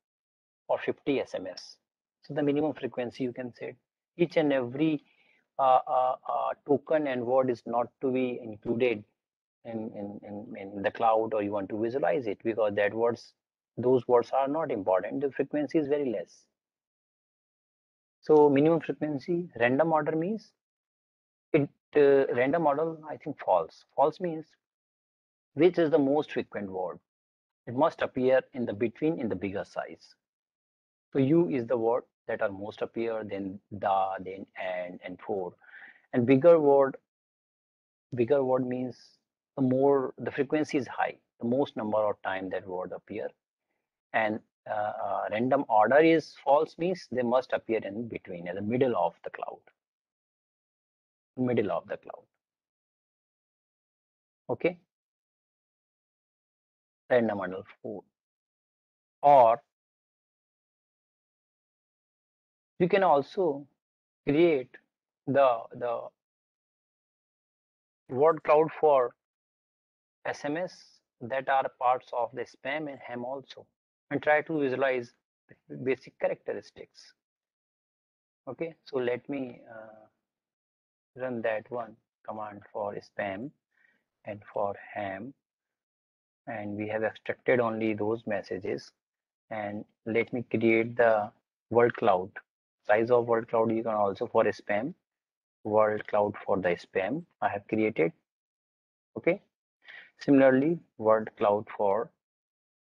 or 50 SMS. So the minimum frequency you can set. Each and every token and word is not to be included in the cloud, or you want to visualize it, because those words are not important. The frequency is very less. So minimum frequency, random order means it, random order, I think false. False means which is the most frequent word. It must appear in the between in the bigger size. So U is the word that are most appear, then the, then and for. And bigger word means the more the frequency is high, the most number of time that word appear. And random order is false means they must appear in between, in the middle of the cloud. Middle of the cloud. Okay. Random order 4. Or you can also create the word cloud for SMS that are parts of the spam and ham also, and try to visualize the basic characteristics. Okay, so let me run that one command for spam and for ham, and we have extracted only those messages. And let me create the word cloud. Size of word cloud you can also for spam, word cloud for the spam I have created. Okay. Similarly, word cloud for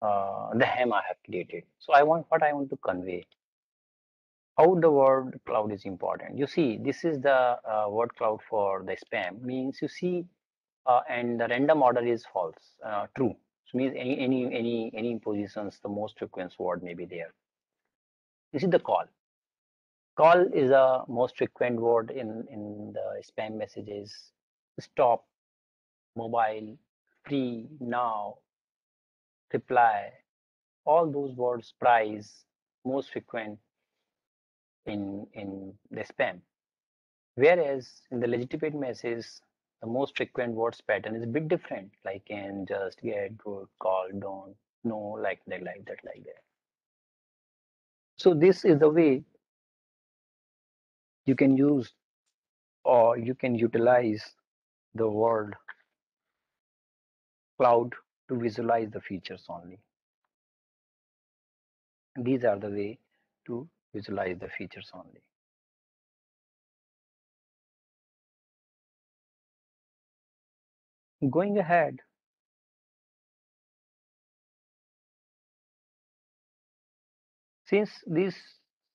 the hem I have created. So what I want to convey, how the word cloud is important. You see, this is the word cloud for the spam. Means you see, and the random order is false, true. So means any positions, the most frequent word may be there. This is the call. Call is a most frequent word in the spam messages. Stop, mobile, free, now, reply. All those words, price, most frequent in the spam. Whereas in the legitimate message, the most frequent words pattern is a bit different, like can, just, get, good, call, don't, no, like that, like that, like that. So this is the way you can use or you can utilize the word cloud to visualize the features only. These are the way to visualize the features only. Going ahead, since these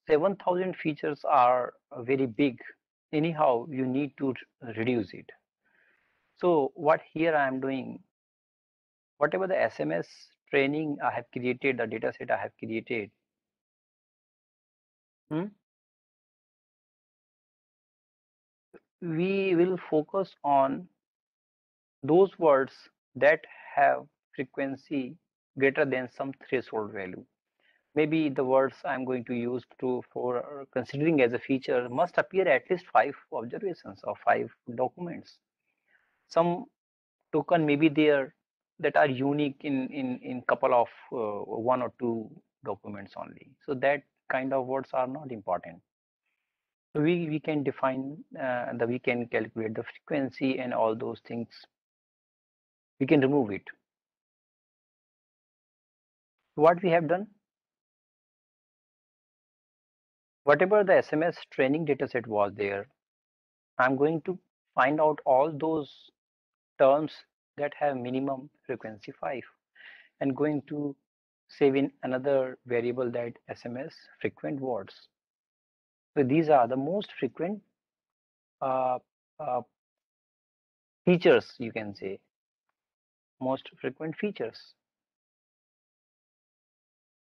7,000 features are very big, anyhow you need to reduce it. So what here I am doing, whatever the SMS training I have created, the data set I have created, hmm, we will focus on those words that have frequency greater than some threshold value. Maybe the words I'm going to use to for considering as a feature must appear at least 5 observations or 5 documents. Some token may be there that are unique in couple of 1 or 2 documents only. So that kind of words are not important. So we can define we can calculate the frequency and all those things. We can remove it. What we have done, whatever the SMS training dataset was there, I'm going to find out all those terms that have minimum frequency 5 and going to save in another variable that SMS frequent words. So these are the most frequent uh, uh, features, you can say, most frequent features,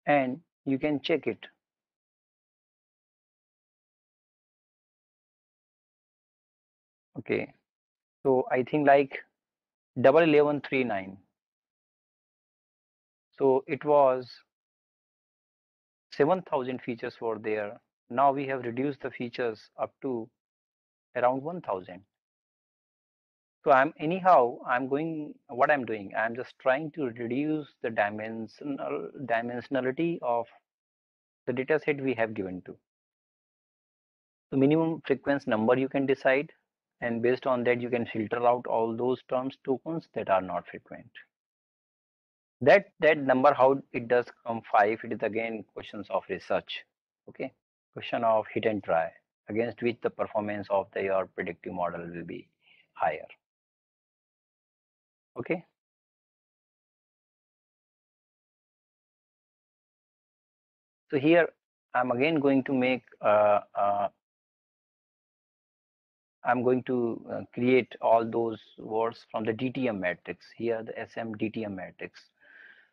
and you can check it. Okay, so I think like 1139. So it was 7,000 features were there. Now we have reduced the features up to around 1,000. So I'm going, what I'm doing, I'm just trying to reduce the dimensionality of the data set we have given to. The minimum frequency number you can decide, and based on that you can filter out all those terms tokens that are not frequent. That number, how it does come 5, it is again questions of research. Okay, question of hit and try, against which the performance of your predictive model will be higher. Okay, so here I'm again going to make I'm going to create all those words from the DTM matrix. Here the SM DTM matrix.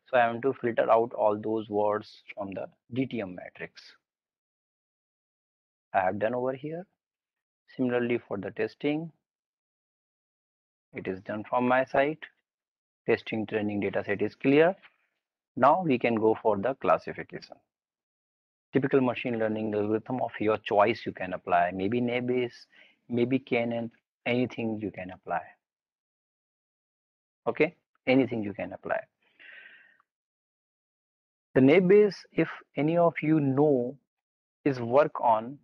So I want to filter out all those words from the DTM matrix. I have done over here. Similarly for the testing, it is done from my side. Testing training data set is clear. Now we can go for the classification. Typical machine learning algorithm of your choice you can apply. Maybe Nebis, maybe Canon, anything you can apply. Okay, anything you can apply. The Nebis, if any of you know, is work on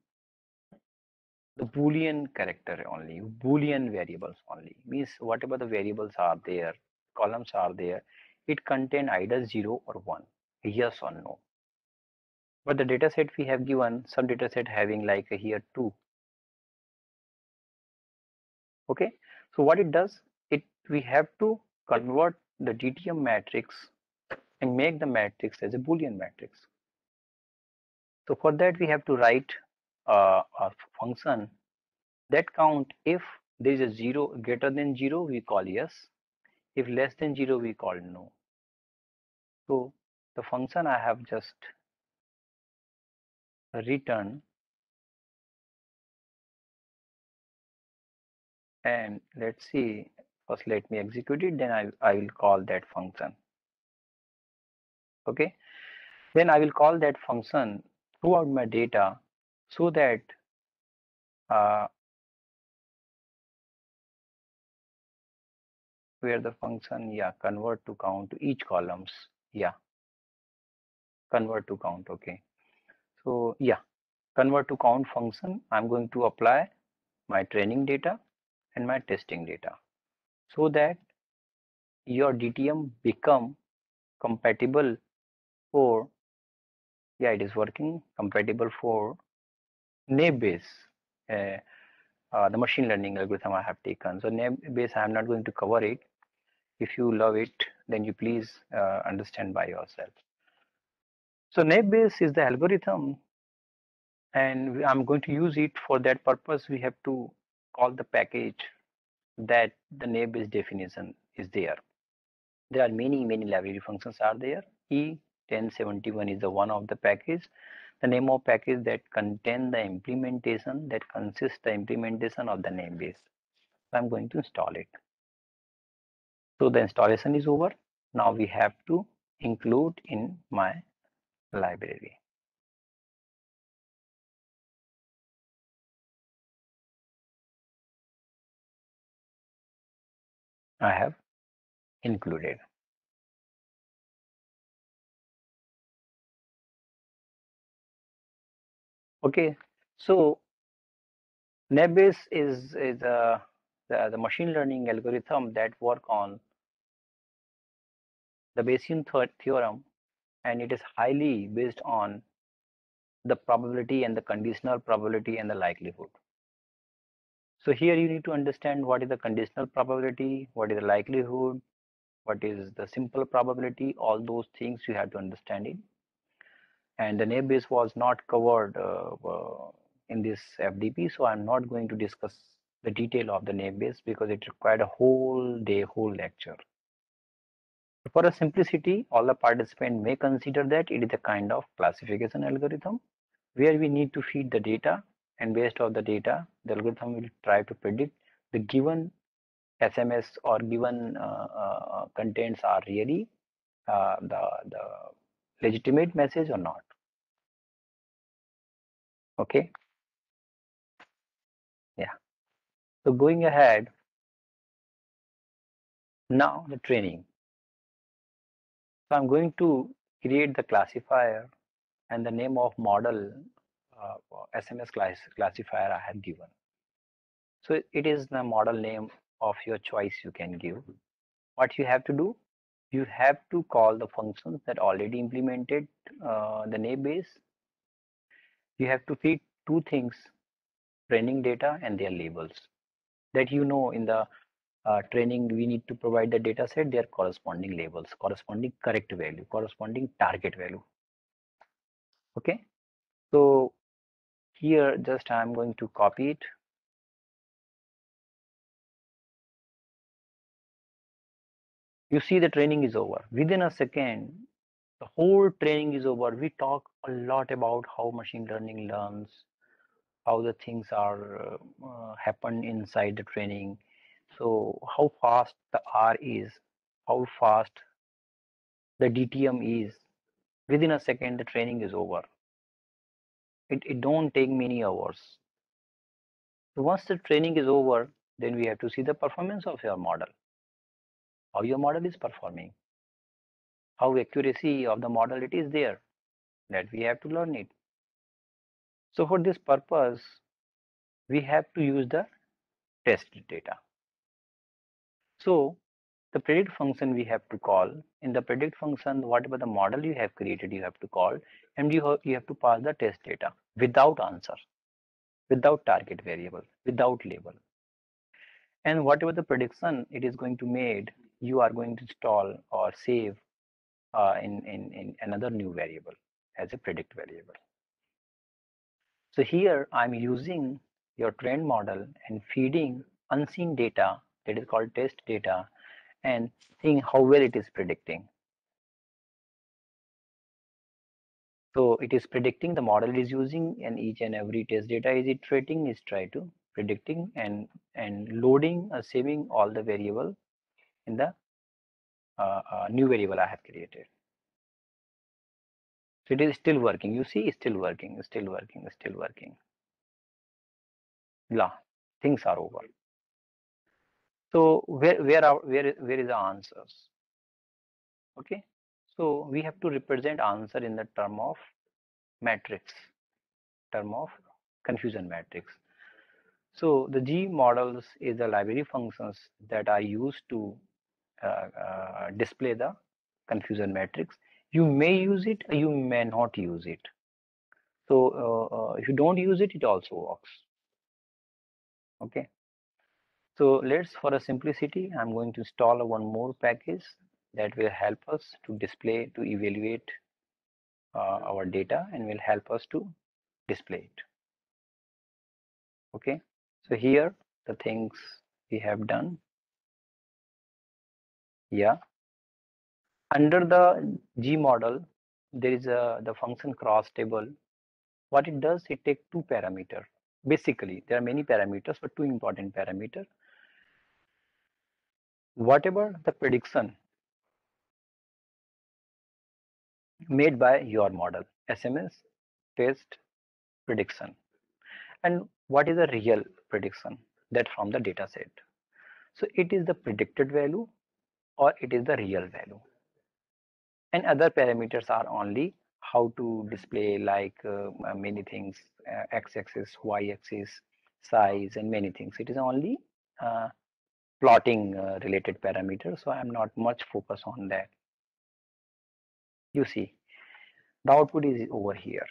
the Boolean character only, Boolean variables only. Means whatever the variables are there, columns are there, it contain either 0 or 1, yes or no. But the data set we have given, some data set having like here 2. Okay, so what it does, it we have to convert the DTM matrix and make the matrix as a Boolean matrix. So for that we have to write a function that count if there is a 0 greater than 0 we call yes, if less than 0 we call no. So the function I have just written, and let's see, first let me execute it, then I will call that function. Okay, then I will call that function throughout my data so that uh, where the function, yeah, convert to count to each columns, yeah, convert to count. Okay, so yeah, convert to count function, I'm going to apply my training data and my testing data so that your DTM become compatible for, yeah, it is working, compatible for naive Bayes, uh, the machine learning algorithm I have taken. So naive Bayes I am not going to cover it. If you love it, then you please understand by yourself. So naive Bayes is the algorithm, and I'm going to use it. For that purpose we have to call the package that the naive Bayes definition is there. There are many library functions are there. E1071 is the one of the package, the name of package that contain the implementation, that consists the implementation of the name base. So I'm going to install it. So the installation is over. Now we have to include in my library. I have included. Okay, so NetBase is the machine learning algorithm that work on the Bayesian theorem, and it is highly based on the probability and the conditional probability and the likelihood. So here you need to understand what is the conditional probability, what is the likelihood, what is the simple probability, all those things you have to understand it. And the naive Bayes was not covered in this FDP, so I'm not going to discuss the detail of the naive Bayes because it required a whole day, whole lecture. For a simplicity, all the participants may consider that it is a kind of classification algorithm where we need to feed the data, and based on the data the algorithm will try to predict the given SMS or given contents are really the legitimate message or not. Okay, yeah. So going ahead, now the training. So I'm going to create the classifier and the name of model uh, SMS classifier I have given. So it is the model name of your choice you can give. What you have to do, you have to call the functions that already implemented the naive Bayes. You have to feed two things, training data and their labels, that in the training we need to provide the data set their corresponding labels, corresponding correct value, corresponding target value. Okay, so here just I'm going to copy it. You see the training is over. Within a second, the whole training is over. We talk a lot about how machine learning learns, how the things are happen inside the training. So how fast the R is, how fast the DTM is. Within a second, the training is over. It don't take many hours. So once the training is over, then we have to see the performance of your model, how your model is performing, how accuracy of the model it is there, that we have to learn it. So for this purpose, we have to use the test data. So the predict function we have to call. In the predict function, whatever the model you have created, you have to call, and you have to pass the test data without answer, without target variable, without label. and whatever the prediction it is going to made, you are going to install or save in another new variable as a predict variable. So here I'm using your trained model and feeding unseen data, that is called test data, and seeing how well it is predicting. So it is predicting, the model is using, and each and every test data is iterating, is try to predicting and loading, saving all the variable in the new variable I have created. So it is still working. You see, it's still working, still working, still working. La, things are over. So where is the answers? Okay. So we have to represent answer in the term of matrix, term of confusion matrix. So the G models is the library functions that are used to display the confusion matrix. You may use it, you may not use it. So if you don't use it, it also works. Okay. So let's, for a simplicity, I'm going to install one more package that will help us to display, to evaluate our data and will help us to display it. Okay. So here the things we have done. Yeah. Under the G model, there is the function cross table. What it does, it takes two parameters. Basically, there are many parameters, but two important parameters. Whatever the prediction made by your model, SMS, test, prediction, and what is the real prediction that from the data set. So it is the predicted value or it is the real value. And other parameters are only how to display, like many things, x-axis, y-axis, size, and many things. It is only plotting related parameters, so I'm not much focused on that. You see, the output is over here.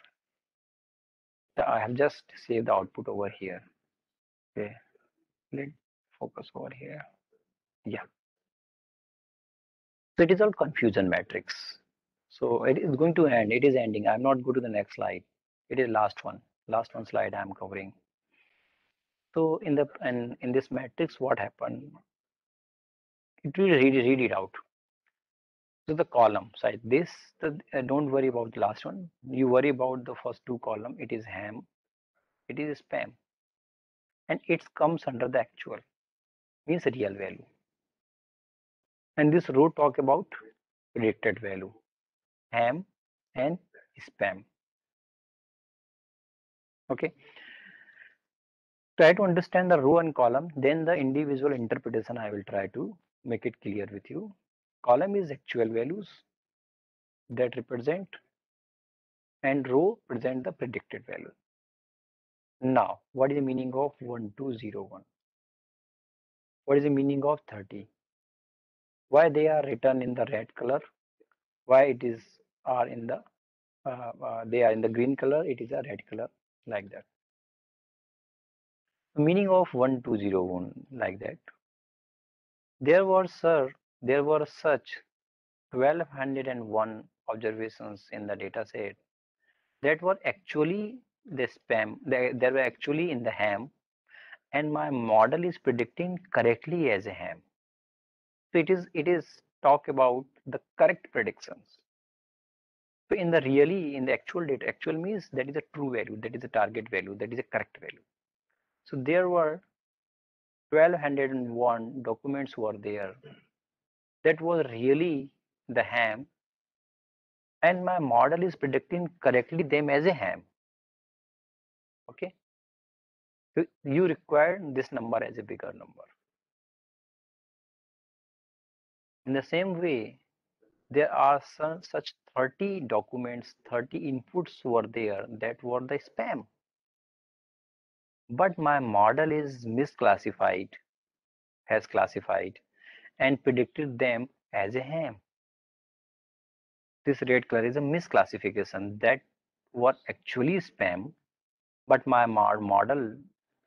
I have just saved the output over here. Okay, let's focus over here. Yeah, so it is all confusion matrix. So it is going to end. It is ending. I'm not go to the next slide. It is last one. Last one slide I'm covering. So in the in this matrix, what happened? It will read it out. So the column side. This don't worry about the last one. You worry about the first two column. It is ham. It is spam, and it comes under the actual, means real value. And this row talk about predicted value, ham and spam. Okay. Try to understand the row and column, then the individual interpretation I will try to make it clear with you. Column is actual values that represent, and row present the predicted value. Now, what is the meaning of 1201? What is the meaning of 30? Why they are written in the red color? Why it is are in the they are in the green color? It is a red color, like that. The meaning of 1201, like that. There were such 1201 observations in the data set that were actually the spam. They were actually in the ham, and my model is predicting correctly as a ham. So it is talk about the correct predictions. So in the really, in the actual data, actual means that is a true value, that is a target value, that is a correct value. So there were 1201 documents were there that was really the ham, and my model is predicting correctly them as a ham. Okay, so you require this number as a bigger number. In the same way, there are some such 30 documents, 30 inputs were there that were the spam, but my model is misclassified, has classified and predicted them as a ham. This red color is a misclassification that were actually spam, but my model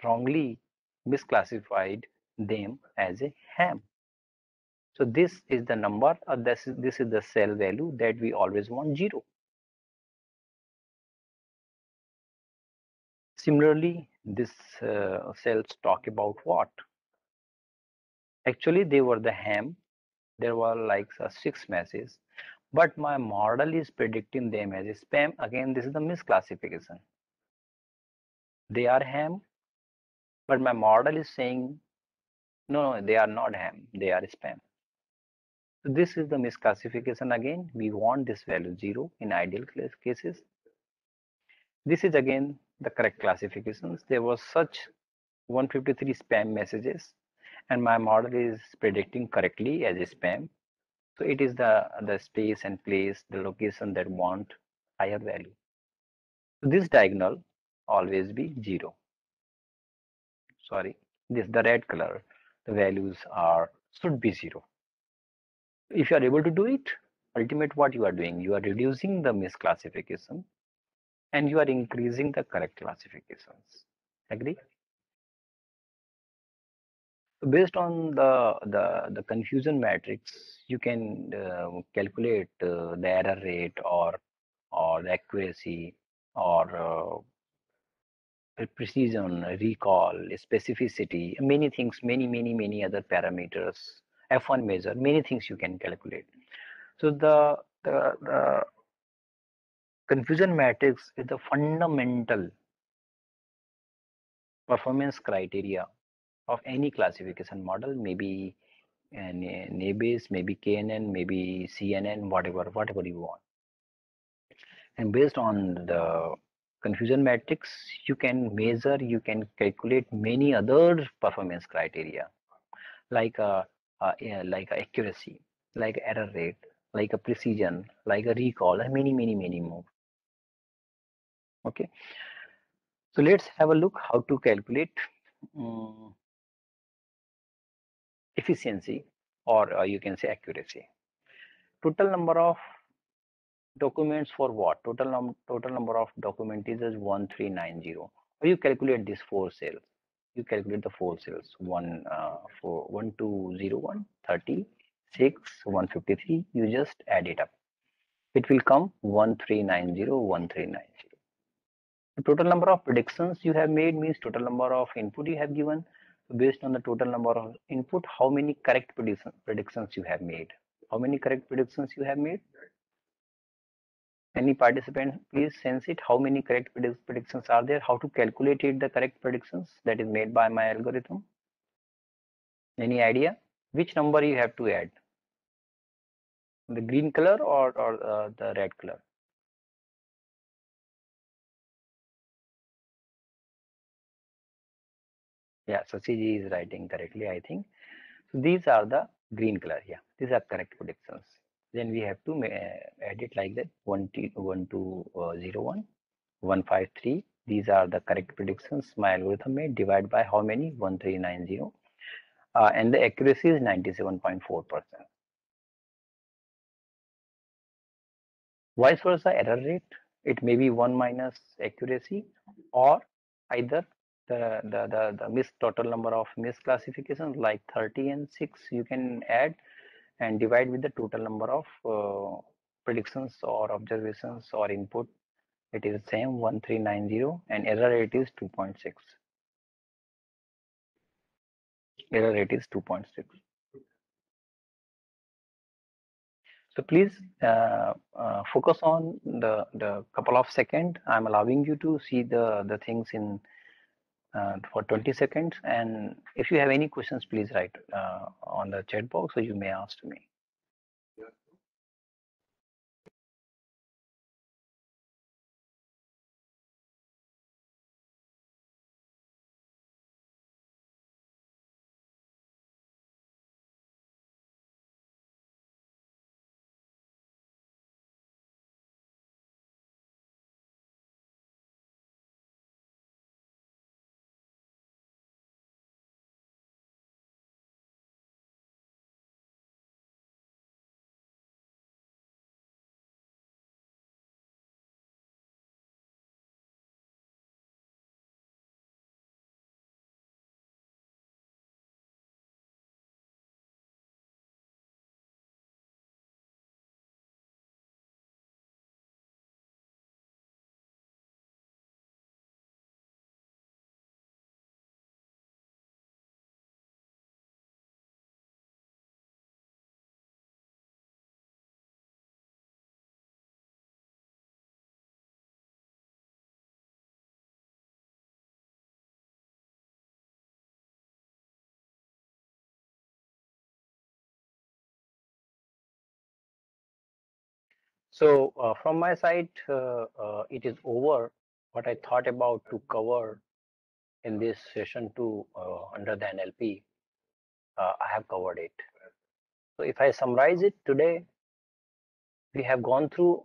wrongly misclassified them as a ham. So this is the number, this is the cell value that we always want 0. Similarly, this cells talk about what? Actually, they were the ham. There were like 6 messages, but my model is predicting them as a spam. Again, this is the misclassification. They are ham, but my model is saying no, they are not ham, they are spam. So this is the misclassification. Again, we want this value 0 in ideal cases. This is again the correct classifications. There was such 153 spam messages, and my model is predicting correctly as a spam. So it is the space and place, the location that want higher value. So this diagonal always be 0. Sorry, this the red color, the values are should be 0. If you are able to do it, ultimate what you are doing, you are reducing the misclassification and you are increasing the correct classifications. Agree? So based on the confusion matrix, you can calculate the error rate or the accuracy or precision, recall, specificity, many things, many other parameters, F1 measure, many things you can calculate. So the confusion matrix is the fundamental performance criteria of any classification model, maybe NABES, maybe KNN, maybe CNN, whatever you want. And based on the confusion matrix, you can measure, you can calculate many other performance criteria like like accuracy, like error rate, like a precision, like a recall, and many more. Okay, so let's have a look how to calculate um, efficiency or you can say accuracy. Total number of documents for what? Total number of documents is 1390. Or you calculate these 4 cells. You calculate the 4 cells. 1201, 30, 6, 153. You just add it up. It will come 1390, 1390. The total number of predictions you have made means total number of input you have given. Based on the total number of input, how many correct predictions you have made? How many correct predictions you have made? Any participant, please sense it. How many correct predictions are there? How to calculate it, the correct predictions that is made by my algorithm? Any idea? Which number you have to add? The green color or the red color? Yeah, Sachiji is writing correctly, I think. So these are the green color. Yeah, these are correct predictions. Then we have to add it like that: 1201, 153. These are the correct predictions my algorithm made. Divide by how many? 1390. And the accuracy is 97.4%. Vice versa, error rate, it may be 1 minus accuracy, or either the miss total number of misclassifications like 30 and 6 you can add and divide with the total number of predictions or observations or input. It is same 1390 and error rate is 2.6. Error rate is 2.6. So please focus on the couple of seconds. I'm allowing you to see the things in for 20 seconds. And if you have any questions, please write on the chat box or you may ask me. So from my side, it is over. What I thought about to cover in this session two under the NLP, I have covered it. So if I summarize it today, we have gone through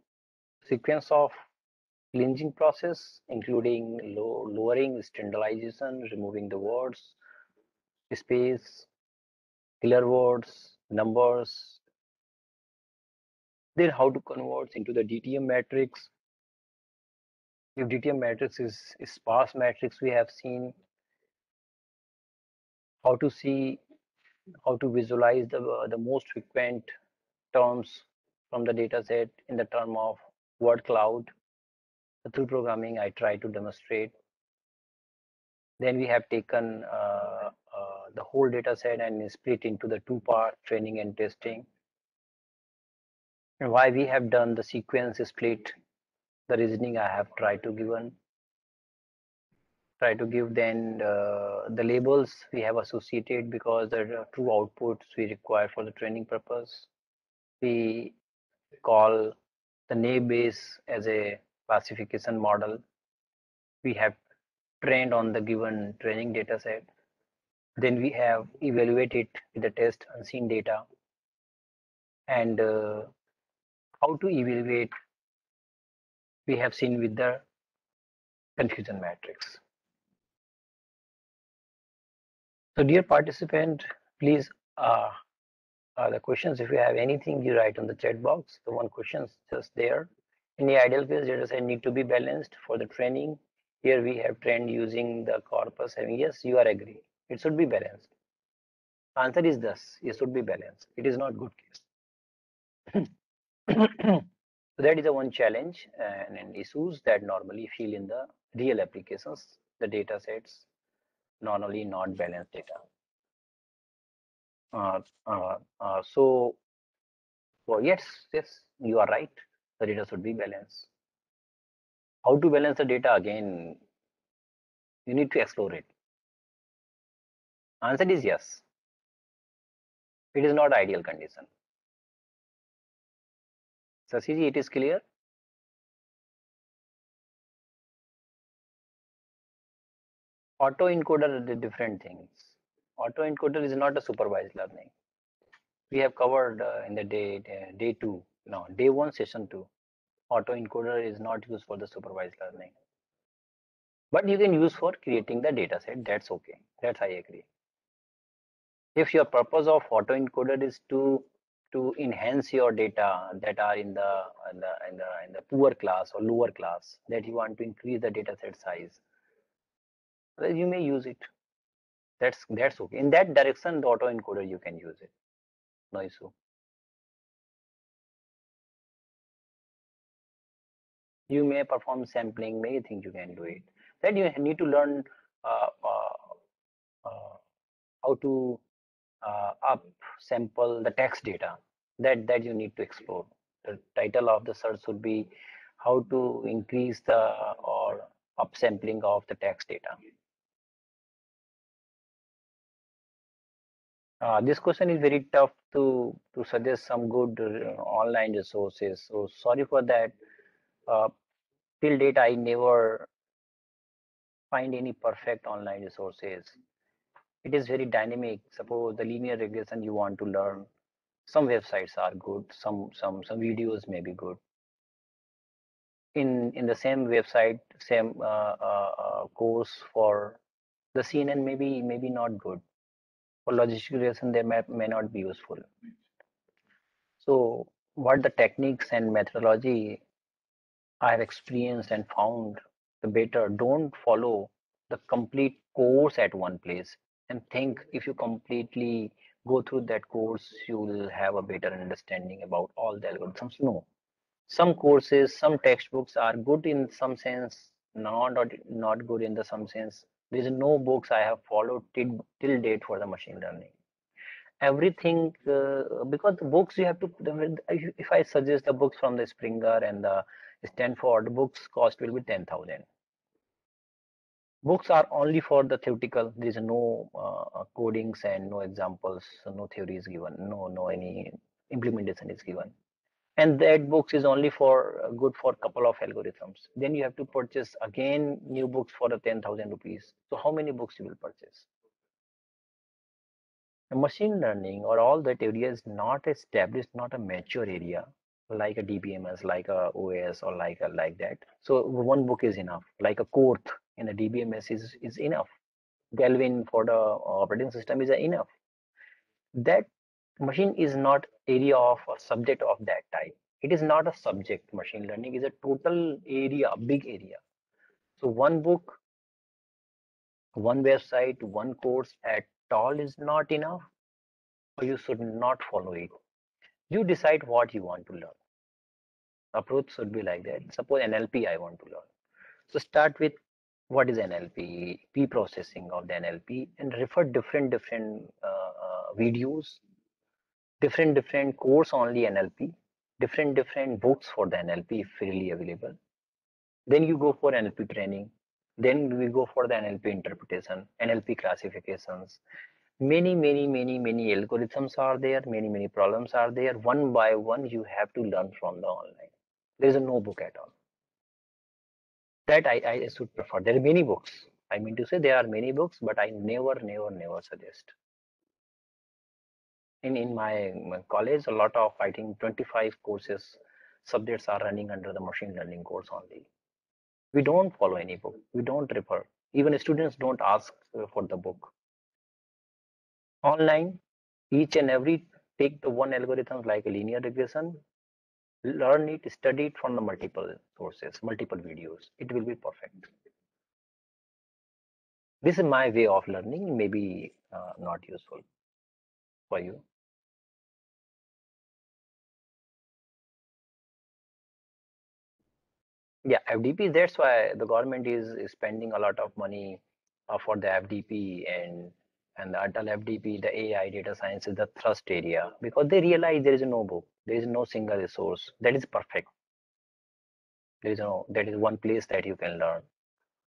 sequence of cleansing process, including lowering standardization, removing the words, space, killer words, numbers, then how to convert into the DTM matrix. If DTM matrix is sparse matrix, we have seen how to see, how to visualize the most frequent terms from the data set in the term of word cloud. Through programming, I try to demonstrate. Then we have taken the whole data set and split into the two part, training and testing. And why we have done the sequence split, the reasoning I have tried to give then the labels we have associated because the true outputs we require for the training purpose. We call the naive Bayes as a classification model. We have trained on the given training data set. Then we have evaluated with the test unseen data, and how to evaluate we have seen with the confusion matrix. So dear participant, please the questions, if you have anything, you write on the chat box. The one question is just there. In the ideal case, data set need to be balanced for the training. Here we have trained using the corpus having, yes, you are agree. It should be balanced. Answer is thus, it should be balanced. It is not good case. So that is the one challenge and issues that normally feel in the real applications, the data sets, normally not balanced data. Uh, so well, yes, you are right. The data should be balanced. How to balance the data again? You need to explore it. Answer is yes. It is not ideal condition. Sasiji, it is clear. Autoencoder are the different things. Autoencoder is not a supervised learning. We have covered in the day two, no, day one, session two. Autoencoder is not used for the supervised learning, but you can use for creating the data set. That's okay. That's I agree. If your purpose of autoencoder is to enhance your data that are in the poor class or lower class, that you want to increase the data set size, well, you may use it. That's okay. In that direction, the autoencoder you can use it. No issue. You may perform sampling, many things you can do it. Then you need to learn uh, uh, uh, how to up sample the text data. That you need to explore. The title of the search should be how to increase the or upsampling of the text data. This question is very tough to suggest some good online resources. So sorry for that. Uh, till date, I never find any perfect online resources. It is very dynamic. Suppose the linear regression you want to learn, some websites are good, some videos may be good. In the same website, same course for the CNN maybe not good. For logistical regression, they may not be useful. So what the techniques and methodology I have experienced and found the better, don't follow the complete course at one place and think if you completely go through that course, you will have a better understanding about all the algorithms. No. Some courses, some textbooks are good in some sense, not good in the some sense. There is no books I have followed till date for the machine learning. Everything because the books you have to, if I suggest the books from the Springer and the Stanford, books cost will be 10,000. Books are only for the theoretical. There is no codings and no examples, no theory is given, no any implementation is given. and that books is only for good for couple of algorithms. Then you have to purchase again new books for the 10,000 rupees. So how many books you will purchase? The machine learning or all that area is not established, not a mature area like a DBMS, like a OS, or like that. So one book is enough. Like a Quarth in a DBMS is enough. Galvin for the operating system is enough. That machine is not area of a subject of that type. It is not a subject. Machine learning is a total area, big area. So one book, one website, one course at all is not enough, or you should not follow it. You decide what you want to learn. Approach should be like that. Suppose NLP I want to learn. So start with what is NLP, pre-processing of the NLP, and refer different videos, different course only NLP, different books for the NLP if freely available. Then you go for NLP training. Then we go for the NLP interpretation, NLP classifications. Many algorithms are there, many problems are there. One by one, you have to learn from the online. There is no book at all. That I should prefer. There are many books. I mean to say there are many books, but I never suggest. In my college, a lot of I think 25 courses subjects are running under the machine learning course only. We don't follow any book. We don't refer. Even students don't ask for the book. Online, each and every take the one algorithm like a linear regression, learn it, study it from the multiple sources, multiple videos. It will be perfect. This is my way of learning, maybe not useful for you. Yeah, FDP, that's why the government is spending a lot of money for the FDP, and the ATAL FDP, the AI data science is the thrust area, because they realize there is no book, there is no single resource that is perfect. There is no, that is one place that you can learn.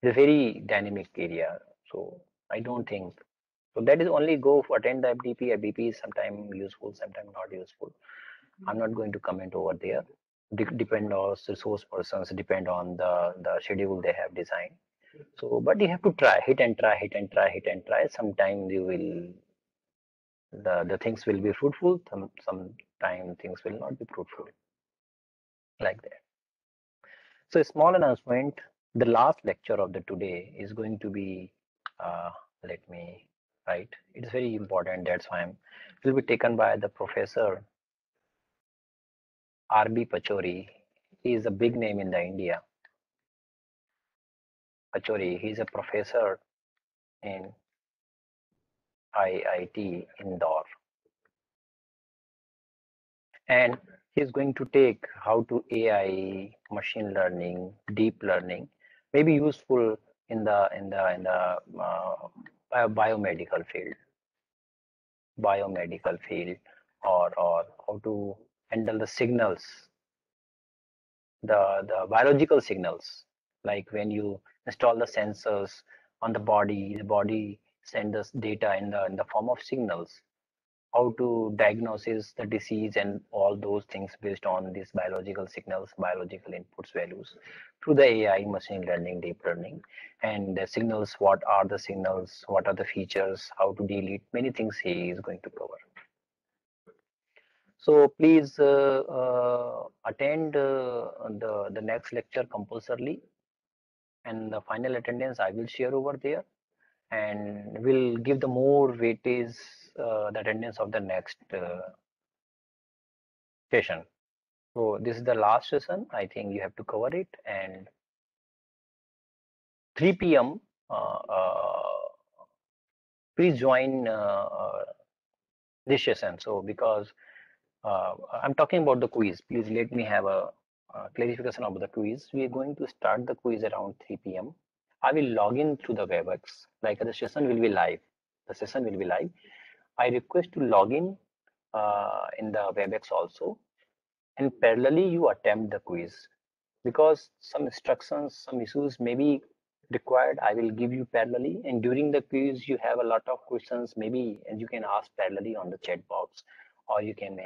It's a very dynamic area. So I don't think so. That is only go for attend the FDP. FDP is sometimes useful, sometimes not useful. I'm not going to comment over there. Depend on resource persons, depend on the schedule they have designed. So, but you have to try, hit and try, hit and try, hit and try. Sometimes you will the things will be fruitful. Sometime things will not be fruitful, like that. So, a small announcement. The last lecture of the today is going to be. Let me write. It's very important. That's why I'm. It will be taken by the professor R.B. Pachori. He is a big name in the India. Pachori. He is a professor in IIT Indore, and he's going to take how to AI, machine learning, deep learning, maybe useful in the biomedical field, or how to handle the signals, the biological signals, like when you install the sensors on the body sends us data in the form of signals. How to diagnose the disease and all those things based on these biological signals, biological inputs, values, through the AI, machine learning, deep learning, and the signals. What are the signals? What are the features? How to deal it? Many things he is going to cover. So please attend the next lecture compulsorily, and the final attendance I will share over there, and will give the more weightage the attendance of the next session. So this is the last session. I think you have to cover it, and 3 p.m. Please join this session. So because I'm talking about the quiz, please let me have a clarification about the quiz. We are going to start the quiz around 3 p.m. I will log in through the WebEx. Like the session will be live. The session will be live. I request to log in the WebEx also, and parallelly you attempt the quiz, because some instructions, some issues may be required. I will give you parallelly, and during the quiz you have a lot of questions maybe, and you can ask parallelly on the chat box, or you can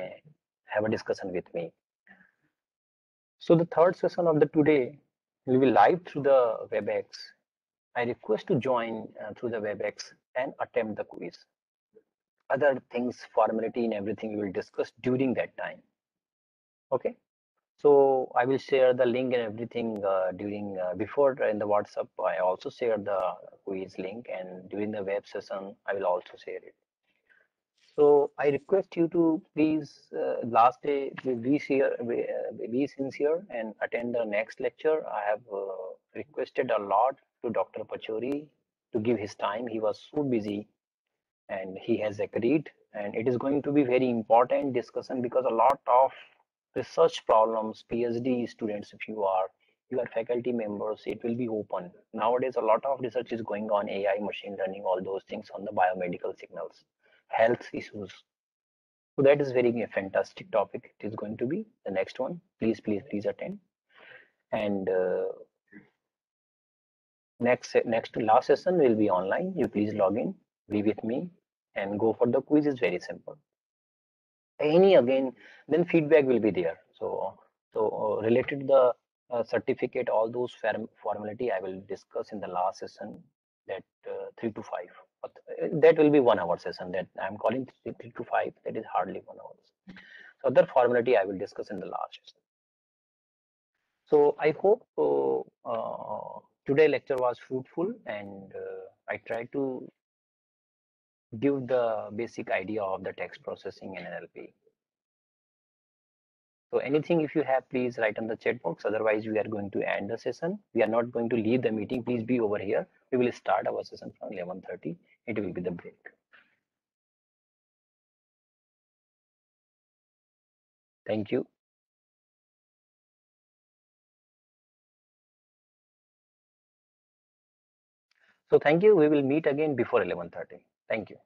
have a discussion with me. So the third session of the today will be live through the WebEx. I request to join through the WebEx and attempt the quiz. Other things, formality and everything we will discuss during that time. Okay. So I will share the link and everything during before in the WhatsApp. I also share the quiz link, and during the web session I will also share it. So I request you to please last day be sincere and attend the next lecture. I have requested a lot to Dr. Pachori to give his time. He was so busy and he has agreed, and it is going to be very important discussion because a lot of research problems, PhD students, if you are faculty members, it will be open. Nowadays a lot of research is going on, AI, machine learning, all those things on the biomedical signals, health issues. So that is very fantastic topic. It is going to be the next one. Please attend. And next to last session will be online. You please log in, be with me, and go for the quiz. Is very simple. Any again, then feedback will be there. So related to the certificate, all those formality I will discuss in the last session, that 3 to 5. But that will be 1 hour session that I'm calling 3 to 5. That is hardly 1 hour. So other formality I will discuss in the last session. So I hope today lecture was fruitful, and I try to give the basic idea of the text processing and NLP. So anything if you have, please write on the chat box. Otherwise, we are going to end the session. We are not going to leave the meeting. Please be over here. We will start our session from 11:30. It will be the break. Thank you. So thank you. We will meet again before 11:30. Thank you.